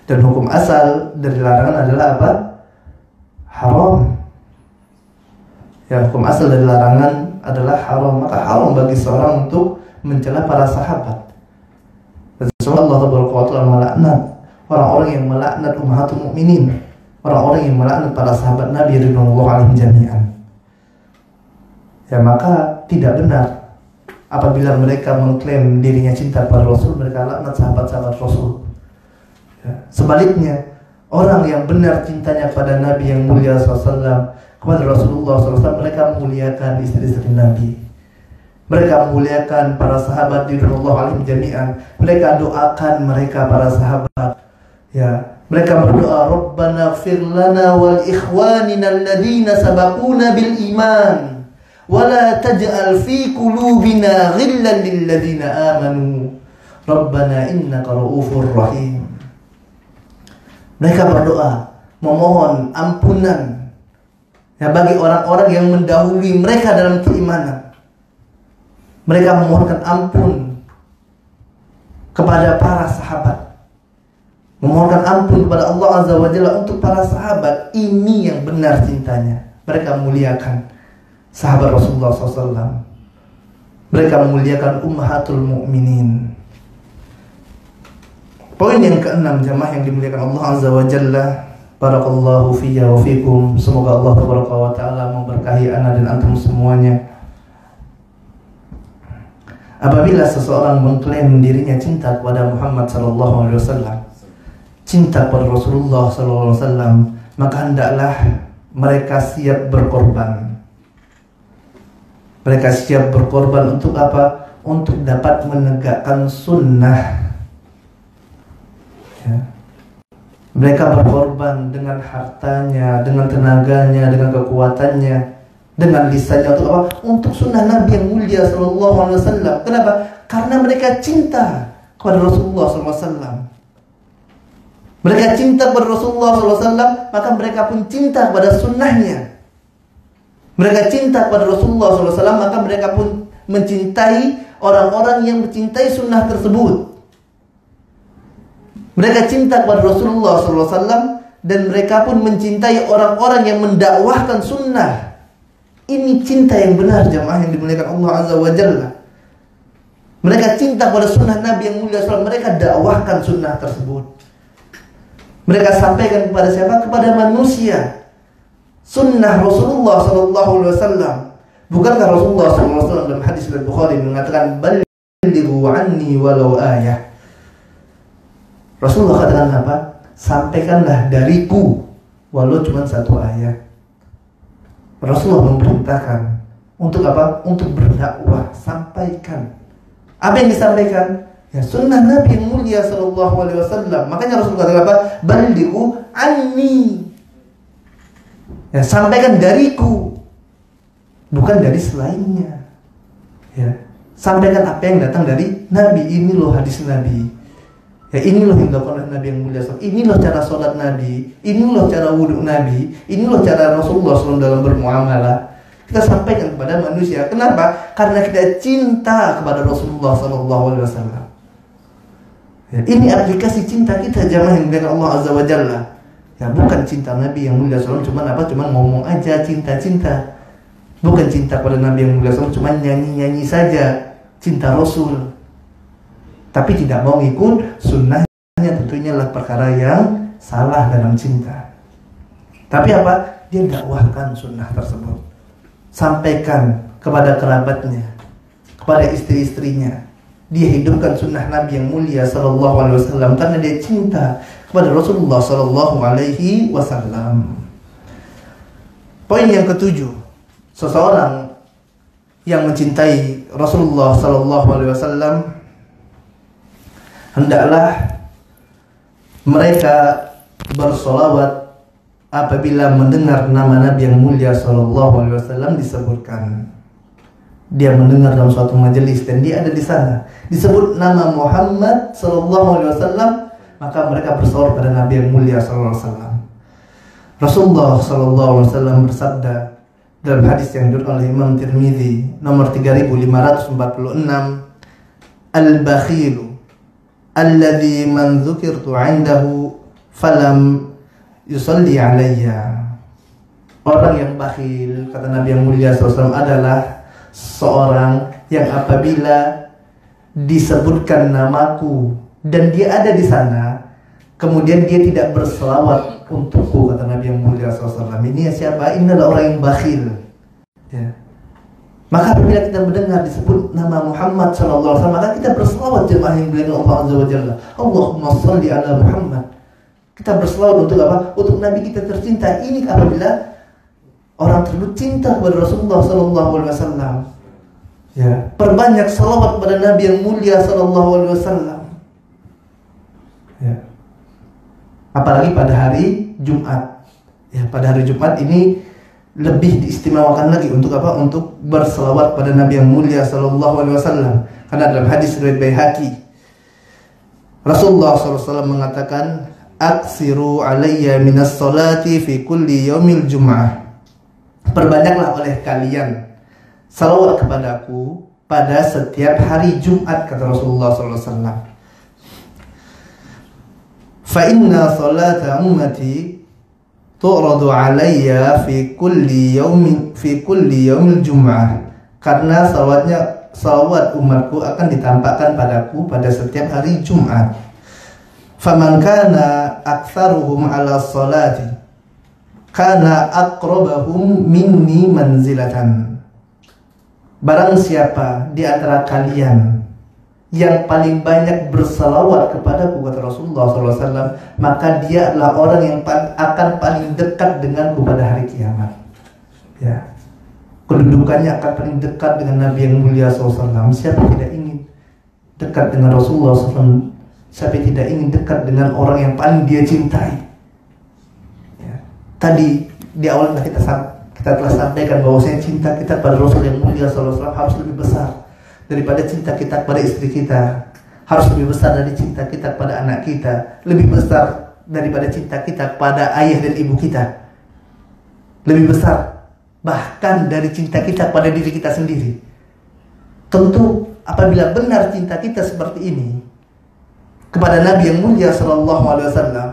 Dan hukum asal dari larangan adalah apa? Haram. Ya, hukum asal dari larangan adalah haram. Maka haram bagi seorang untuk mencela para sahabat. Rasulullah SAW melaknat orang-orang yang melaknat ummahatul mukminin, orang-orang yang melaknat para sahabat Nabi radhiyallahu anhum jami'an. Ya, maka tidak benar apabila mereka mengklaim dirinya cinta pada Rasul, mereka laknat sahabat-sahabat Rasul. Ya. Sebaliknya, orang yang benar cintanya pada Nabi yang mulia SAW, kepada Rasulullah SAW, mereka memuliakan istri-istri Nabi. Mereka memuliakan para sahabat radhiyallahu anhum jami'an. Mereka doakan mereka para sahabat. Ya, mereka berdoa, Rabbana ighfir lana wal ikhwanina alladhina sabaquna bil iman wa la taj'al fi qulubina ghillan lil ladzina amanu Rabbana innaka ra'ufur rahim. Mereka berdoa memohon ampunan ya bagi orang-orang yang mendahului mereka dalam keimanan. Mereka memohonkan ampun kepada para sahabat, memohonkan ampun kepada Allah Azza wa Jalla untuk para sahabat. Ini yang benar cintanya. Mereka memuliakan sahabat Rasulullah SAW. Mereka memuliakan ummahatul mukminin. Poin yang keenam, jamaah yang dimuliakan Allah Azza wa Jalla, barakallahu fiyya wa fikum. Semoga Allah tabaraka wa taala memberkahi ana dan antum semuanya. Apabila seseorang mengklaim dirinya cinta kepada Muhammad sallallahu alaihi wasallam, cinta kepada Rasulullah sallallahu alaihi wasallam, maka hendaklah mereka siap berkorban. Mereka siap berkorban untuk apa? Untuk dapat menegakkan sunnah. Ya. Mereka berkorban dengan hartanya, dengan tenaganya, dengan kekuatannya, dengan lisannya untuk apa? Untuk sunnah Nabi yang mulia sallallahu alaihi wasallam. Kenapa? Karena mereka cinta kepada Rasulullah sallallahu alaihi wasallam. Mereka cinta kepada Rasulullah sallallahu alaihi wasallam, maka mereka pun cinta kepada sunnahnya. Mereka cinta kepada Rasulullah sallallahu alaihi wasallam, maka mereka pun mencintai orang-orang yang mencintai sunnah tersebut. Mereka cinta kepada Rasulullah sallallahu alaihi wasallam dan mereka pun mencintai orang-orang yang mendakwahkan sunnah. Ini cinta yang benar, jamaah yang dimuliakan Allah Azza wa Jalla. Mereka cinta kepada sunnah Nabi yang mulia SAW. Mereka dakwahkan sunnah tersebut. Mereka sampaikan kepada siapa? Kepada manusia. Sunnah Rasulullah SAW. Bukankah Rasulullah SAW dalam hadis Al-Bukhari mengatakan balighu anni walau ayah. Rasulullah katakan apa? Sampaikanlah dariku walau cuma satu ayat. Rasulullah memerintahkan untuk apa? Untuk berdakwah, sampaikan. Apa yang disampaikan? Ya sunnah Nabi yang mulia sallallahu alaihi wasallam. Makanya Rasulullah katakan apa? Balighu anni. Ya, sampaikan dariku, bukan dari selainnya. Ya, sampaikan apa yang datang dari Nabi. Ini loh hadis Nabi. Ya, ini loh yang dilakukan Nabi yang mulia SAW. Ini loh cara sholat Nabi. Ini loh cara wudhu Nabi. Ini loh cara Rasulullah SAW dalam bermuamalah. Kita sampaikan kepada manusia. Kenapa? Karena kita cinta kepada Rasulullah SAW. Ya, ini aplikasi cinta kita, jamaah yang dimuliakan Allah Azza wa Jalla. Ya, bukan cinta Nabi yang mulia SAW cuman apa? Cuman ngomong aja cinta-cinta. Bukan cinta kepada Nabi yang mulia SAW cuman nyanyi-nyanyi saja cinta Rasul. Tapi tidak mau ikut sunnahnya, tentunya adalah perkara yang salah dalam cinta. Tapi apa? Dia dakwahkan sunnah tersebut, sampaikan kepada kerabatnya, kepada istri-istrinya. Dia hidupkan sunnah Nabi yang mulia sallallahu alaihi wasallam karena dia cinta kepada Rasulullah sallallahu alaihi wasallam. Poin yang ketujuh, seseorang yang mencintai Rasulullah sallallahu alaihi wasallam hendaklah mereka bersolawat apabila mendengar nama Nabi yang mulia sallallahu alaihi wasallam disebutkan. Dia mendengar dalam suatu majelis dan dia ada di sana, disebut nama Muhammad sallallahu alaihi wasallam, maka mereka bersolawat pada Nabi yang mulia sallallahu alaihi wasallam. Rasulullah sallallahu alaihi wasallam bersabda dalam hadis yang diriwayatkan oleh Imam Tirmizi nomor 3546, al-bakhilu alladzi man dzukirtu 'indahu falam yusalli 'alayya. Orang yang bakhil, kata Nabi yang mulia SAW, adalah seorang yang apabila disebutkan namaku dan dia ada di sana, kemudian dia tidak berselawat untukku, kata Nabi yang mulia SAW. Ini siapa? Ini adalah orang yang bakhil. Ya. Maka apabila kita mendengar disebut nama Muhammad SAW, maka kita berselawat, jemaah yang dimuliakan Allah Azza wa Jalla. Allahumma shalli ala Muhammad. Kita berselawat untuk apa? Untuk Nabi kita tercinta. Ini apabila orang tersebut cinta kepada Rasulullah SAW. Ya, perbanyak selawat kepada Nabi yang mulia SAW. Ya. Apalagi pada hari Jumat. Ya, pada hari Jumat ini lebih diistimewakan lagi untuk apa? Untuk berselawat pada Nabi yang mulia sallallahu alaihi wasallam. Karena dalam hadis riwayat Baihaqi, Rasulullah SAW mengatakan, "Aksiru alayya minas salati fi kulli yaumil jum'ah." Perbanyaklah oleh kalian salawat kepadaku pada setiap hari Jumat, kata Rasulullah SAW. Fa inna salata ummati tu'radu alayya fi kulli yaumil jum'ah. Karena salawat umatku akan ditampakkan padaku pada setiap hari Jumat. Faman kana aktsaruhum ala salati kana aqrabahum minni manzilatan. Barang siapa di antara kalian yang paling banyak bersalawat kepadaku, kata Rasulullah SAW, maka dia adalah orang yang akan paling dekat denganku pada hari kiamat. Ya, kedudukannya akan paling dekat dengan Nabi yang mulia SAW. Siapa tidak ingin dekat dengan Rasulullah SAW? Siapa tidak ingin dekat dengan orang yang paling dia cintai? Ya. Tadi di awal kita telah sampaikan bahwasanya cinta kita pada Rasul yang mulia SAW harus lebih besar daripada cinta kita kepada istri kita, harus lebih besar dari cinta kita kepada anak kita, lebih besar daripada cinta kita kepada ayah dan ibu kita, lebih besar bahkan dari cinta kita pada diri kita sendiri. Tentu apabila benar cinta kita seperti ini kepada Nabi yang mulia Sallallahu Alaihi Wasallam,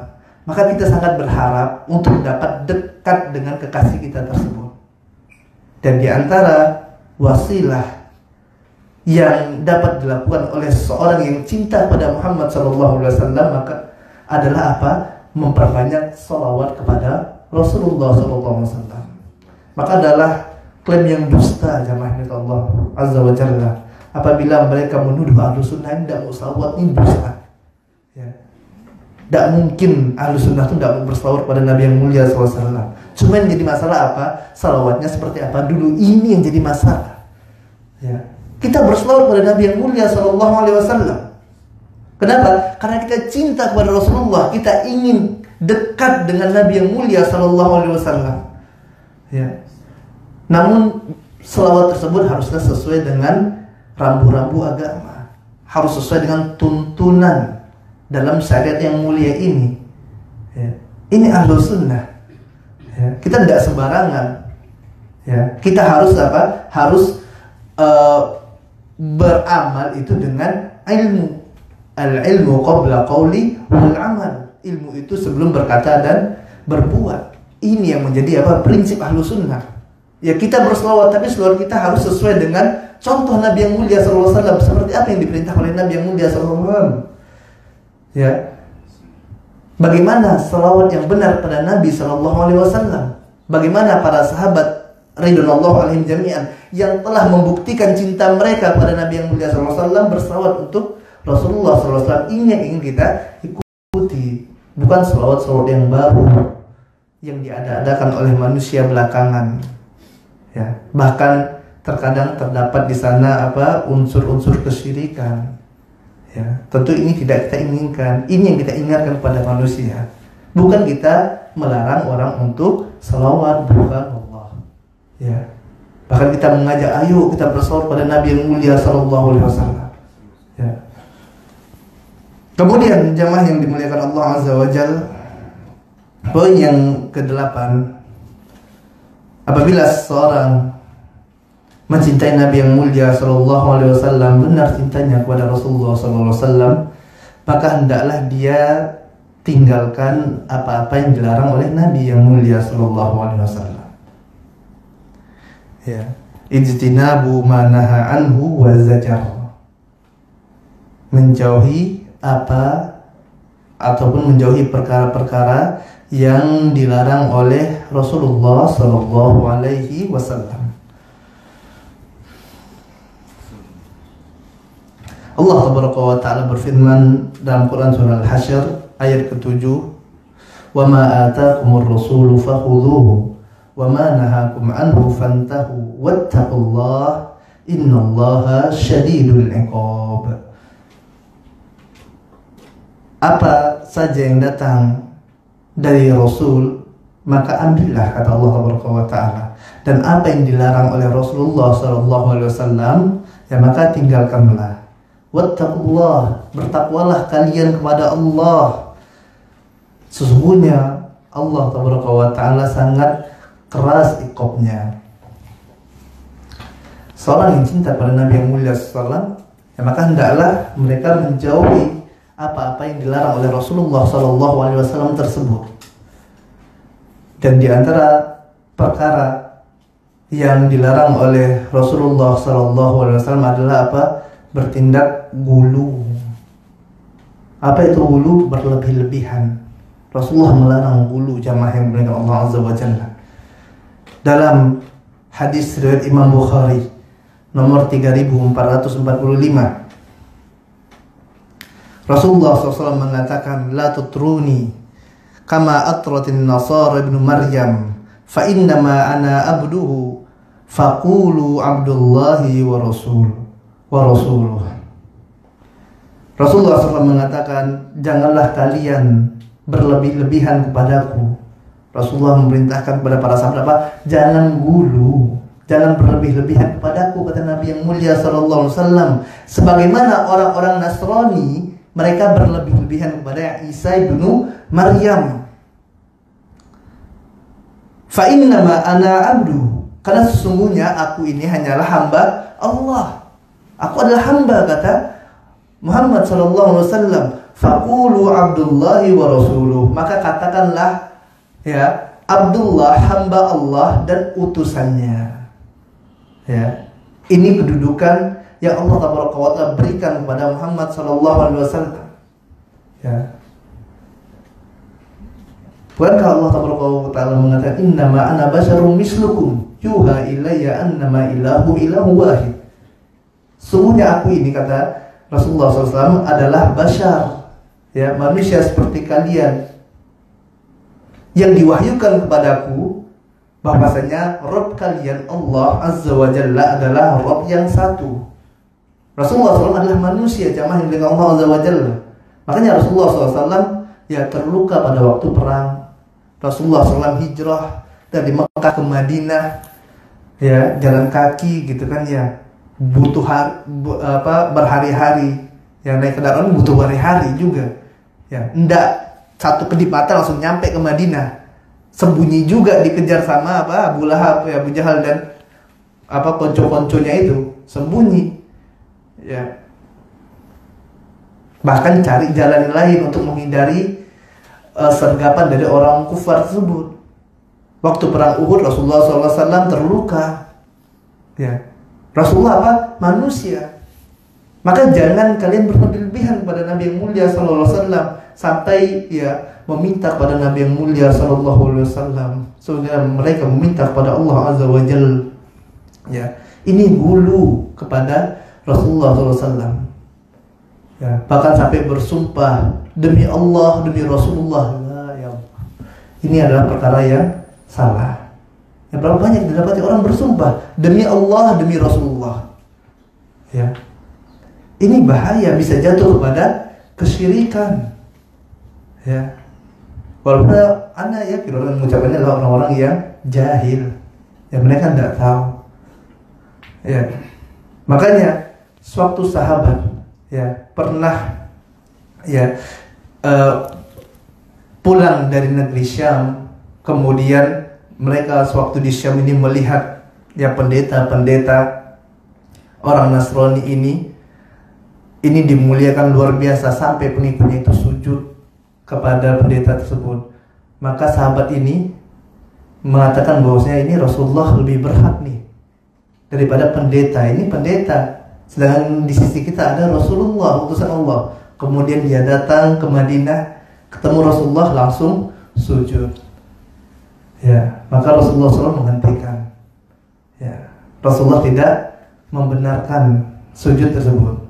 maka kita sangat berharap untuk dapat dekat dengan kekasih kita tersebut. Dan di antara wasilah yang dapat dilakukan oleh seorang yang cinta pada Muhammad Sallallahu Alaihi Wasallam maka adalah apa? Memperbanyak salawat kepada Rasulullah Sallallahu Alaihi Wasallam. Maka adalah klaim yang dusta jamaah Allah Azza wa Jalla apabila mereka menuduh Ahlus Sunnah tidak mau salawat, ini dusta. Ya. Tidak mungkin Ahlus Sunnah itu tidak mau bersalawat pada Nabi yang mulia SAW. Cuma yang jadi masalah apa? Salawatnya seperti apa dulu, ini yang jadi masalah. Ya. Kita berselawat pada Nabi yang mulia Sallallahu Alaihi Wasallam. Kenapa? Karena kita cinta kepada Rasulullah. Kita ingin dekat dengan Nabi yang mulia Sallallahu Alaihi Wasallam. Ya. Namun selawat tersebut haruslah sesuai dengan rambu-rambu agama. Harus sesuai dengan tuntunan dalam syariat yang mulia ini. Ya. Ini Ahlus Sunnah. Ya. Kita tidak sembarangan. Ya. Kita harus apa? Harus beramal itu dengan ilmu. Al-ilmu qabla qawli wal amal. Ilmu itu sebelum berkata dan berbuat. Ini yang menjadi apa? Prinsip Ahlus Sunnah. Ya, kita berselawat, tapi selawat kita harus sesuai dengan contoh Nabi yang mulia sallallahu alaihi wasallam. Seperti apa yang diperintah oleh Nabi yang mulia sallallahu alaihi wasallam. Ya. Bagaimana selawat yang benar pada Nabi sallallahu alaihi wasallam? Bagaimana para sahabat ridwanullah alaihim jami'an yang telah membuktikan cinta mereka pada Nabi yang mulia sallallahu alaihi wasallam berselawat untuk Rasulullah sallallahu alaihi wasallam. Ini yang ingin kita ikuti, bukan selawat-selawat yang baru yang diada-adakan oleh manusia belakangan. Ya, bahkan terkadang terdapat di sana apa? Unsur-unsur kesyirikan. Ya, tentu ini tidak kita inginkan. Ini yang kita ingatkan kepada manusia. Bukan kita melarang orang untuk selawat, bukan. Ya. Bahkan kita mengajak, ayo kita berselawat pada Nabi yang mulia Sallallahu Alaihi Wasallam. Ya. Kemudian jamaah yang dimuliakan Allah Azza wa Jalla, poin yang ke-8, apabila seorang mencintai Nabi yang mulia Sallallahu Alaihi Wasallam, benar cintanya kepada Rasulullah Sallallahu Alaihi Wasallam, maka hendaklah dia tinggalkan apa-apa yang dilarang oleh Nabi yang mulia Sallallahu Alaihi Wasallam. Ya, ijtinabu ma naha anhu wa zajar. Menjauhi apa ataupun menjauhi perkara-perkara yang dilarang oleh Rasulullah sallallahu alaihi wasallam. Allah tabaraka wa taala berfirman dalam Quran surah Al-Hasyr ayat ke-7, "Wa ma ataakumur rasulu fakhudhuhu wa ma nahakum anhu fantahu wattaqullaha innallaha syadidul iqab." Apa saja yang datang dari Rasul maka ambillah, kata Allah Taala, dan apa yang dilarang oleh Rasulullah sallallahu alaihi wasallam ya maka tinggalkanlah. Wattaqullah, bertakwalah kalian kepada Allah. Sesungguhnya Allah Taala sangat keras iqabnya. Seorang yang cinta pada Nabi yang mulia sallallahu ya maka hendaklah mereka menjauhi apa-apa yang dilarang oleh Rasulullah sallallahu alaihi wasallam tersebut. Dan di antara perkara yang dilarang oleh Rasulullah sallallahu alaihi wasallam adalah apa? Bertindak gulu. Apa itu gulu? Berlebih-lebihan. Rasulullah melarang gulu, jamaah yang dimuliakan Allah Azza wa Jalla. Dalam hadis riwayat Imam Bukhari nomor 3445, Rasulullah SAW mengatakan, la tutruni kama atratin nasara ibnu Maryam, fa innama ana abduhu, faqulu abdullahi wa rasuluh. Rasulullah SAW mengatakan, janganlah kalian berlebih-lebihan kepadaku. Rasulullah memerintahkan kepada para sahabat apa? Jangan gulu, jangan berlebih-lebihan kepadaku, kata Nabi yang mulia sallallahu alaihi wasallam. Sebagaimana orang-orang Nasrani, mereka berlebih-lebihan kepada Isa ibnu Maryam. Fa innama ana abdu, karena sesungguhnya aku ini hanyalah hamba Allah. Aku adalah hamba, kata Muhammad sallallahu alaihi wasallam. Faqulu abdullahi wa rasuluh, maka katakanlah ya, Abdullah, hamba Allah dan utusannya. Ya, ini kedudukan yang Allah Taala berikan kepada Muhammad sallallahu alaihi wasallam. Ya. Bukankah Allah Taala mengatakan, innama ana basyarum mislukum yuha ilayya annama ilahu wahid. Sungguhnya aku ini, kata Rasulullah SAW, adalah basyar, ya, manusia seperti kalian, yang diwahyukan kepadaku bahwasanya Rabb kalian Allah Azza wa Jalla adalah Rabb yang satu. Rasulullah SAW adalah manusia, jamaah yang dengan Allah Azza wa Jalla. Makanya Rasulullah SAW ya terluka pada waktu perang. Rasulullah SAW hijrah dari Mekah ke Madinah, ya, jalan kaki gitu kan, ya, butuh berhari-hari, ya, naik kendaraan butuh berhari-hari juga, ya, enggak satu kedip mata langsung nyampe ke Madinah. Sembunyi juga dikejar sama Abu Lahab, ya, Abu Jahal dan konco-konconya itu, sembunyi, ya. Bahkan cari jalan lain untuk menghindari sergapan dari orang kufar tersebut. Waktu perang Uhud Rasulullah SAW terluka, ya. Rasulullah apa? Manusia. Maka jangan kalian berlebihan kepada Nabi yang mulia SAW sampai ya meminta kepada Nabi yang mulia SAW. Sehingga mereka meminta kepada Allah Azza wa Jalla. Ya, ini gulu kepada Rasulullah SAW. Ya, bahkan sampai bersumpah demi Allah, demi Rasulullah. Ya, ini adalah perkara yang salah. Ya, berapa banyak didapati orang bersumpah demi Allah, demi Rasulullah. Ya, ini bahaya, bisa jatuh kepada kesyirikan. Ya, walaupun anda ya orang mengucapkannya adalah orang-orang yang jahil. Ya, mereka tidak tahu. Ya, makanya suatu sahabat ya pernah ya pulang dari negeri Syam, kemudian mereka sewaktu di Syam ini melihat ya pendeta-pendeta orang Nasrani ini dimuliakan luar biasa sampai pengikutnya itu sujud kepada pendeta tersebut. Maka sahabat ini mengatakan bahwasanya ini Rasulullah lebih berhak nih daripada pendeta. Ini pendeta, sedangkan di sisi kita ada Rasulullah, utusan Allah. Kemudian dia datang ke Madinah, ketemu Rasulullah, langsung sujud. Ya, maka Rasulullah SAW menghentikan. Ya, Rasulullah tidak membenarkan sujud tersebut.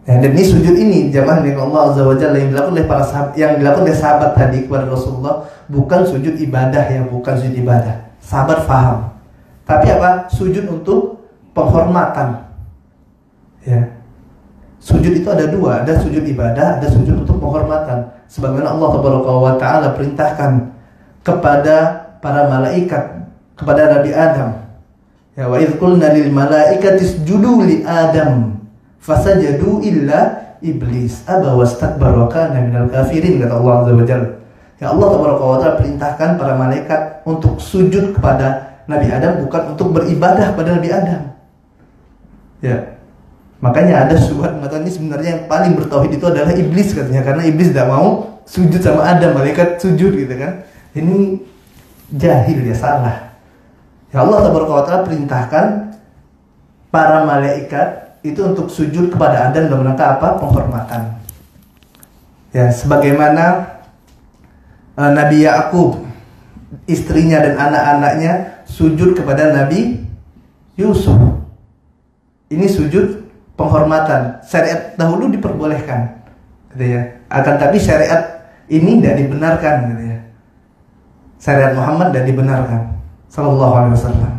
Ya, dan ini sujud ini jamaah dengan Allah Azza wa Jalla yang dilakukan oleh para sahabat, yang dilakukan oleh sahabat tadi kepada Rasulullah, bukan sujud ibadah, ya, bukan sujud ibadah. Sahabat faham. Tapi apa? Sujud untuk penghormatan. Ya. Sujud itu ada dua, ada sujud ibadah, ada sujud untuk penghormatan. Sebagaimana Allah Taala perintahkan kepada para malaikat, kepada Nabi Adam. Ya, wa idz qulna lil malaikati isjudu li Adam fasajadu illa iblis aba wastakbara wa kana minal kafirin, kata Allah Azza wa Jalla. Ya, Allah Taala perintahkan para malaikat untuk sujud kepada Nabi Adam, bukan untuk beribadah pada Nabi Adam. Ya. Makanya ada syubhat mengatakan ini sebenarnya yang paling bertauhid itu adalah iblis, katanya, karena iblis tidak mau sujud sama Adam, malaikat sujud gitu kan. Ini jahil, ya, salah. Ya, Allah Taala perintahkan para malaikat itu untuk sujud kepada Adam dalam rangka apa? Penghormatan. Ya, sebagaimana Nabi Yakub, istrinya dan anak-anaknya sujud kepada Nabi Yusuf. Ini sujud penghormatan. Syariat dahulu diperbolehkan, gitu ya. Akan tapi syariat ini tidak dibenarkan, gitu ya. Syariat Muhammad tidak dibenarkan, Sallallahu Alaihi Wasallam.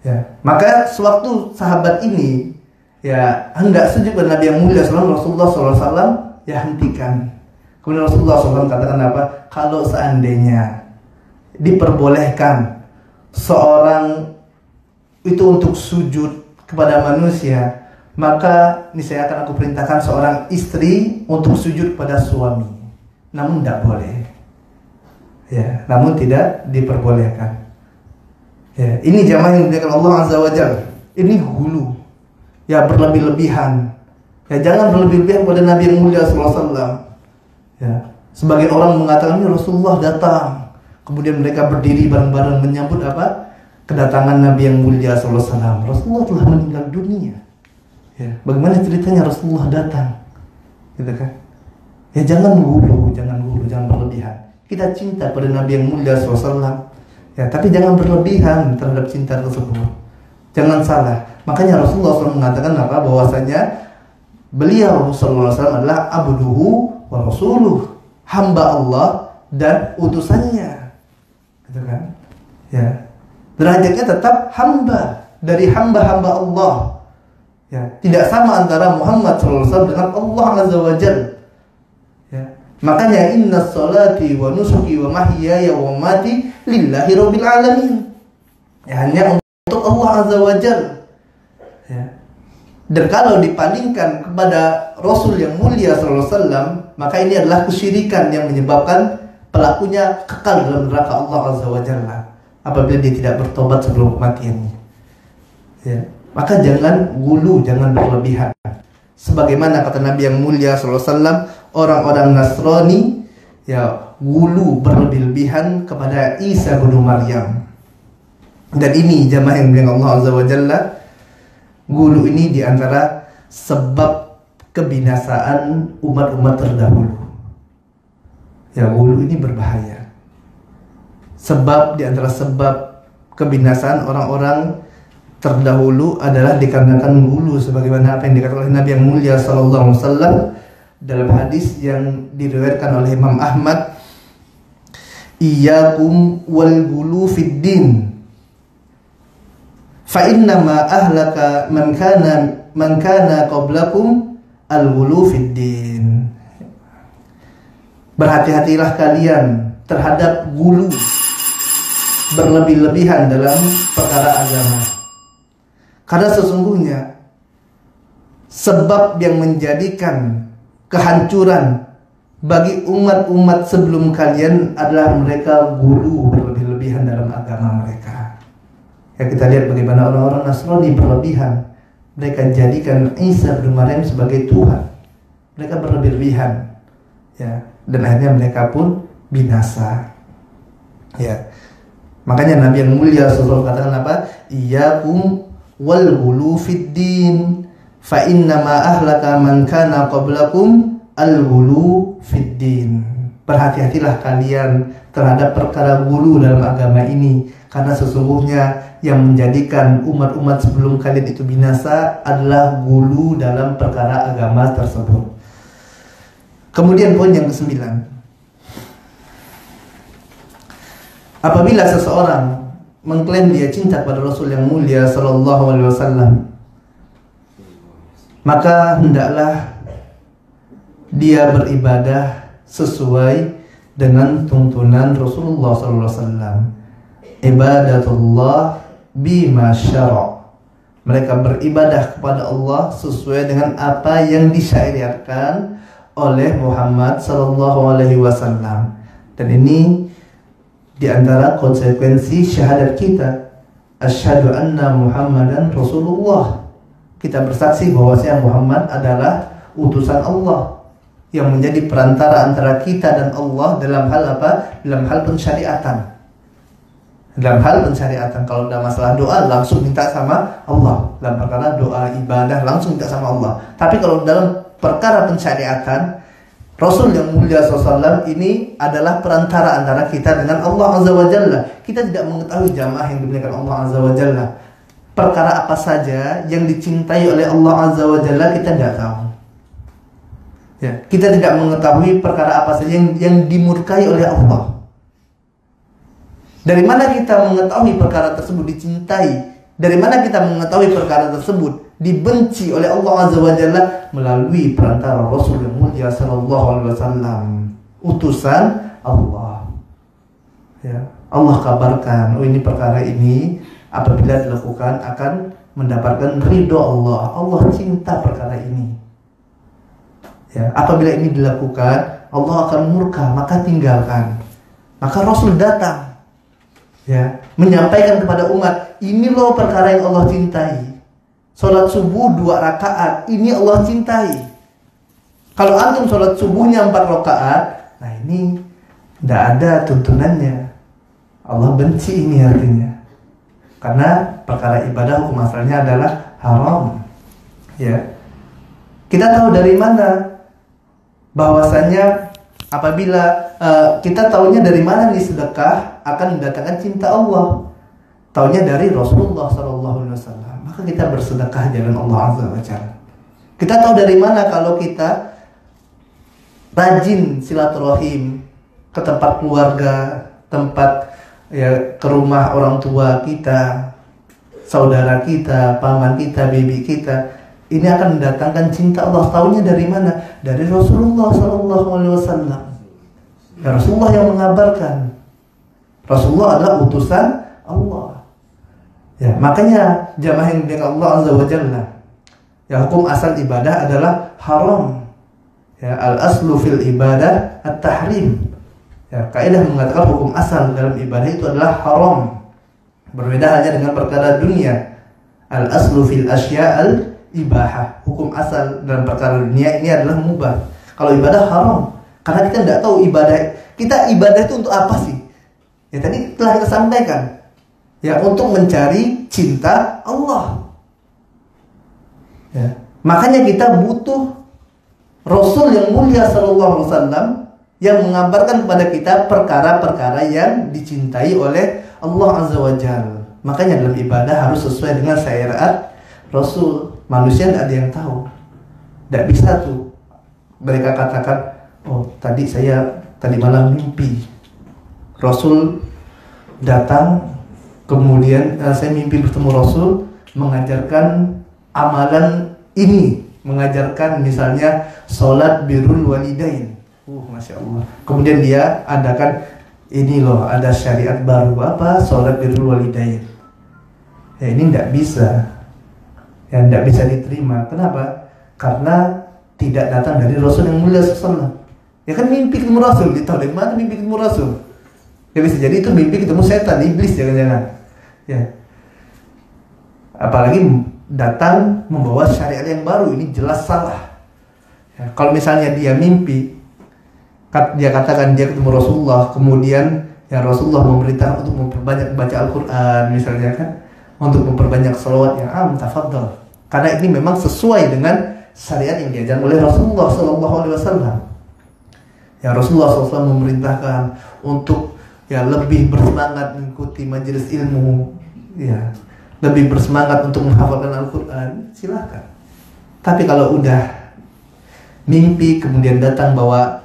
Ya, maka sewaktu sahabat ini ya hendak sujud kepada Nabi yang mulia Rasulullah SAW, ya hentikan. Kemudian Rasulullah SAW katakan apa? Kalau seandainya diperbolehkan seorang itu untuk sujud kepada manusia, maka niscaya akan aku perintahkan seorang istri untuk sujud kepada suami. Namun tidak boleh. Ya, namun tidak diperbolehkan. Ya, ini jamaah yang dimuliakan Allah Azza wa Jalla. Ini hulu. Ya, berlebih-lebihan. Ya, jangan berlebih-lebihan pada Nabi yang mulia sallallahu alaihi wasallam. Ya, sebagian orang mengatakan ini Rasulullah datang. Kemudian mereka berdiri bareng-bareng menyambut apa? Kedatangan Nabi yang mulia sallallahu alaihi wasallam. Rasulullah telah meninggal dunia. Ya, bagaimana ceritanya Rasulullah datang? Gitu kan? Ya, jangan hulu, jangan berlebihan. Kita cinta pada Nabi yang mulia sallallahu alaihi wasallam. Ya, tapi jangan berlebihan terhadap cinta tersebut. Jangan salah. Makanya Rasulullah SAW mengatakan apa? Bahwasanya beliau sallallahu alaihi wasallam adalah abduhu wa rasuluh, hamba Allah dan utusannya. Gitu kan? Ya. Derajatnya tetap hamba, dari hamba-hamba Allah. Ya, tidak sama antara Muhammad sallallahu alaihi wasallam dengan Allah Azza wa Jalla. Ya. Makanya inna salati wa nusuki wa mahyaya wa mati lillahi rabbil alamin. Ya, hanya untuk Allah Azza wa Jalla. Ya. Dan kalau dipandingkan kepada Rasul yang mulia sallallahu alaihi wasallam, maka ini adalah kesyirikan yang menyebabkan pelakunya kekal dalam neraka Allah Azza wa Jalla apabila dia tidak bertobat sebelum kematiannya. Ya. Maka jangan gulu, jangan berlebihan. Sebagaimana kata Nabi yang mulia sallallahu alaihi wasallam, orang-orang Nasrani ya gulu berlebih-lebihan kepada Isa bin Maryam. Dan ini jamaah yang dimuliakan Allah Azza wa Jalla, gulu ini diantara sebab kebinasaan umat-umat terdahulu. Ya, gulu ini berbahaya. Sebab diantara sebab kebinasaan orang-orang terdahulu adalah dikarenakan gulu, sebagaimana apa yang dikatakan oleh Nabi yang mulia sallallahu alaihi wasallam dalam hadis yang diriwayatkan oleh Imam Ahmad, iyyakum wal gulu fid din fa inna ma ahlaka man kana qablakum al gulu fid din. Berhati-hatilah kalian terhadap gulu, berlebih-lebihan dalam perkara agama. Karena sesungguhnya sebab yang menjadikan kehancuran bagi umat-umat sebelum kalian adalah mereka gulu berlebih-lebihan dalam agama mereka. Ya, kita lihat bagaimana orang-orang Nasrani berlebihan. Mereka jadikan Isa bin Maryam sebagai Tuhan. Mereka berlebih-lebihan. Ya, dan akhirnya mereka pun binasa. Ya. Makanya Nabi yang mulia sallallahu alaihi wasallam katakan apa? Iyyakum wal ghulu fid din fa inna ma ahlaka man kana qablakum al ghulu fid din. Berhati-hatilah kalian terhadap perkara gulu dalam agama ini, karena sesungguhnya yang menjadikan umat-umat sebelum kalian itu binasa adalah gulu dalam perkara agama tersebut. Kemudian poin yang ke-9, apabila seseorang mengklaim dia cinta pada Rasul yang mulia sallallahu alaihi wasallam, maka hendaklah dia beribadah sesuai dengan tuntunan Rasulullah sallallahu alaihi wasallam. Ibadatullah bima syara'. Mereka beribadah kepada Allah sesuai dengan apa yang disyariatkan oleh Muhammad sallallahu alaihi wasallam. Dan ini di antara konsekuensi syahadat kita, asyhadu anna Muhammadan Rasulullah. Kita bersaksi bahwasanya Muhammad adalah utusan Allah yang menjadi perantara antara kita dan Allah dalam hal apa? Dalam hal pensyariatan. Dalam hal pensyariatan, kalau ada masalah doa langsung minta sama Allah. Dalam perkara doa ibadah langsung minta sama Allah. Tapi kalau dalam perkara pensyariatan, Rasul yang mulia SAW ini adalah perantara antara kita dengan Allah Azza wa Jalla. Kita tidak mengetahui jamaah yang dimuliakan Allah Azza wa Jalla, perkara apa saja yang dicintai oleh Allah Azza wa Jalla kita tidak tahu. Ya, kita tidak mengetahui perkara apa saja yang dimurkai oleh Allah. Dari mana kita mengetahui perkara tersebut dicintai? Dari mana kita mengetahui perkara tersebut dibenci oleh Allah Azza wa Jalla? Melalui perantara Rasul yang mulia sallallahu alaihi wasallam, utusan Allah. Ya, Allah kabarkan, oh ini perkara ini apabila dilakukan akan mendapatkan ridho Allah. Allah cinta perkara ini. Ya, apabila ini dilakukan, Allah akan murka, maka tinggalkan. Maka Rasul datang, ya, menyampaikan kepada umat, ini loh perkara yang Allah cintai. Sholat subuh 2 rakaat, ini Allah cintai. Kalau antum sholat subuhnya 4 rakaat, nah ini tidak ada tuntunannya. Allah benci ini artinya. Karena perkara ibadah hukum asalnya adalah haram. Ya, kita tahu dari mana bahwasanya apabila kita tahunya dari mana nih sedekah akan mendatangkan cinta Allah. Tahunya dari Rasulullah SAW. Maka kita bersedekah jalan Allah Azza wa Jalla. Kita tahu dari mana kalau kita rajin silaturahim ke tempat keluarga, tempat ya, ke rumah orang tua kita, saudara kita, paman kita, bibi kita. Ini akan mendatangkan cinta Allah. Tahunya dari mana? Dari Rasulullah SAW. Ya, Rasulullah yang mengabarkan. Rasulullah adalah utusan Allah. Ya, makanya jamaah yang dengan Allah Azza wa Jalla. Ya, hukum asal ibadah adalah haram. Ya, al-aslu fil ibadah at-tahrim. Ya, kaidah mengatakan hukum asal dalam ibadah itu adalah haram. Berbeda hanya dengan perkara dunia. Al-aslu fil asya'al ibahah. Hukum asal dalam perkara dunia ini adalah mubah. Kalau ibadah haram, karena kita tidak tahu ibadah itu untuk apa sih? Ya, tadi telah kita sampaikan. Ya, untuk mencari cinta Allah. Ya, makanya kita butuh Rasul yang mulia sallallahu alaihi wasallam yang mengabarkan kepada kita perkara-perkara yang dicintai oleh Allah Azza wa Jalla. Makanya dalam ibadah harus sesuai dengan syariat Rasul. Manusia tidak ada yang tahu. Tidak bisa tuh mereka katakan, oh tadi malam mimpi Rasul datang, kemudian saya mimpi bertemu Rasul mengajarkan amalan ini, mengajarkan misalnya sholat birrul walidain. Masya Allah. Kemudian dia adakan ini loh, ada syariat baru apa? Sholat birrul walidain. Ya, ini tidak bisa. Ya, tidak bisa diterima. Kenapa? Karena tidak datang dari Rasul yang mulia sallallahu. Ya kan mimpi ketemu Rasul, ditahu dari mana mimpi ketemu Rasul? Ya bisa jadi itu mimpi ketemu setan, iblis jangan-jangan. Ya. Apalagi datang membawa syariat yang baru, ini jelas salah. Ya, kalau misalnya dia mimpi, dia katakan dia ketemu Rasulullah, kemudian ya Rasulullah memerintah untuk memperbanyak baca Al-Quran misalnya kan, untuk memperbanyak salawat yang tafadhal. Karena ini memang sesuai dengan syariat yang diajarkan oleh Rasulullah SAW. Ya, Rasulullah SAW memerintahkan untuk ya lebih bersemangat mengikuti majelis ilmu, ya lebih bersemangat untuk menghafalkan Al-Quran. Silakan. Tapi kalau udah mimpi kemudian datang bawa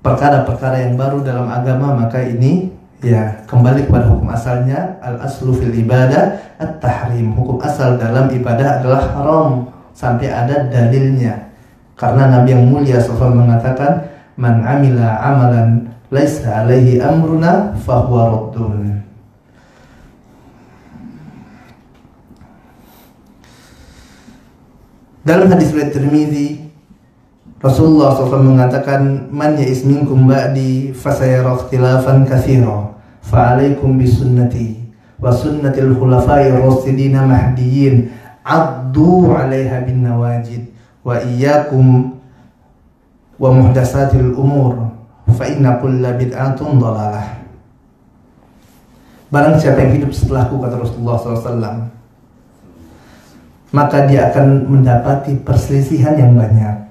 perkara-perkara yang baru dalam agama, maka ini ya kembali kepada hukum asalnya. Al-aslu fil ibadah at-tahrim. Hukum asal dalam ibadah adalah haram sampai ada dalilnya. Karena Nabi yang mulia SAW mengatakan, man amila amalan laisa alaihi amruna fahuwa raddun. Dalam hadis riwayat Tirmizi, Rasulullah SAW mengatakan, man ya'is minkum ba'di fasayara ikhtilafan katsira fa'alaikum bisunnati wa sunnatil khulafai rasyidin mahdiyyin addu 'alaiha bin nawajid wa iyyakum wa muhdatsatil umur fa inna kulla bid'atin dhalalah. Barang siapa yang hidup setelahku, kata Rasulullah SAW, maka dia akan mendapati perselisihan yang banyak.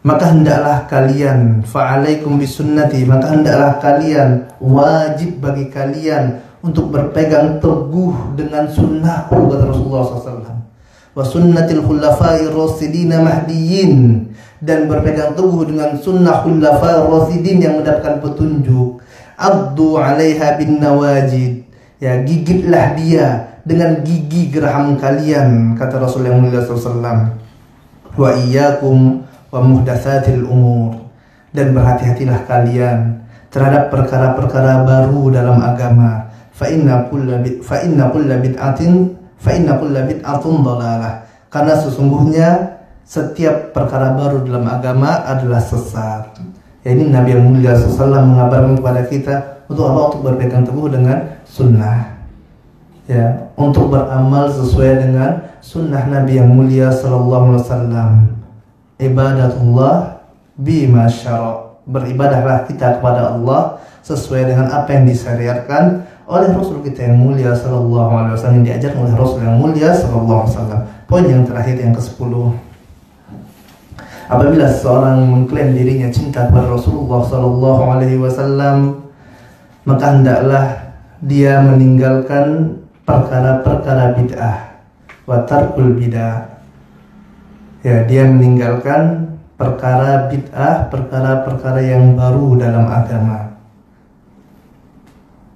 Maka hendaklah kalian, fa'alaikum bisunnati, maka hendaklah kalian, wajib bagi kalian untuk berpegang teguh dengan sunnahku, kata Rasulullah SAW, wa sunnatil khulafa'ir rasyidin mahdiyyin, dan berpegang teguh dengan sunnah khulafa'ir rasyidin yang mendapatkan petunjuk. Addu 'alaiha bin nawajid, ya, gigitlah dia dengan gigi geraham kalian, kata Rasul yang mulia SAW. Wa iyyakum wa muhdatsatil umur, dan berhati-hatilah kalian terhadap perkara-perkara baru dalam agama. Fa inna kulla bid'atin dhalalah, karena sesungguhnya setiap perkara baru dalam agama adalah sesat. Ya, ini Nabi yang mulia SAW mengabarkan kepada kita untuk apa? Untuk berpegang teguh dengan sunnah, ya, untuk beramal sesuai dengan sunnah Nabi yang mulia SAW. Ibadatullah bima syara', beribadahlah kita kepada Allah sesuai dengan apa yang disyariatkan oleh Rasul kita yang mulia SAW, yang diajarkan oleh Rasul yang mulia SAW. Poin yang terakhir, yang ke-10, apabila seseorang mengklaim dirinya cinta kepada Rasulullah SAW, maka hendaklah dia meninggalkan perkara-perkara bid'ah, wa tarkul bid'ah. Ya, dia meninggalkan perkara bid'ah, perkara-perkara yang baru dalam agama.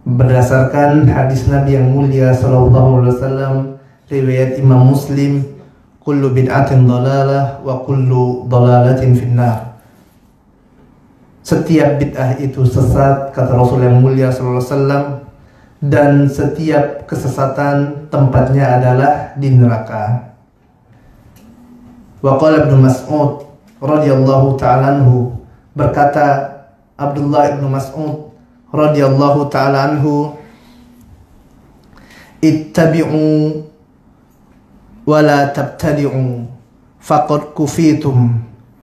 Berdasarkan hadis Nabi yang mulia SAW, riwayat Imam Muslim, kullu bid'atin dhalalah wa kullu dhalalatin finnar. Setiap bid'ah itu sesat, kata Rasul yang mulia SAW, dan setiap kesesatan tempatnya adalah di neraka. Wa qala Ibnu Mas'ud radhiyallahu ta'ala anhu, berkata Abdullah ibnu Mas'ud radhiyallahu ta'ala anhu, ittabi'u wa la tabtadi'u faqad kufitum.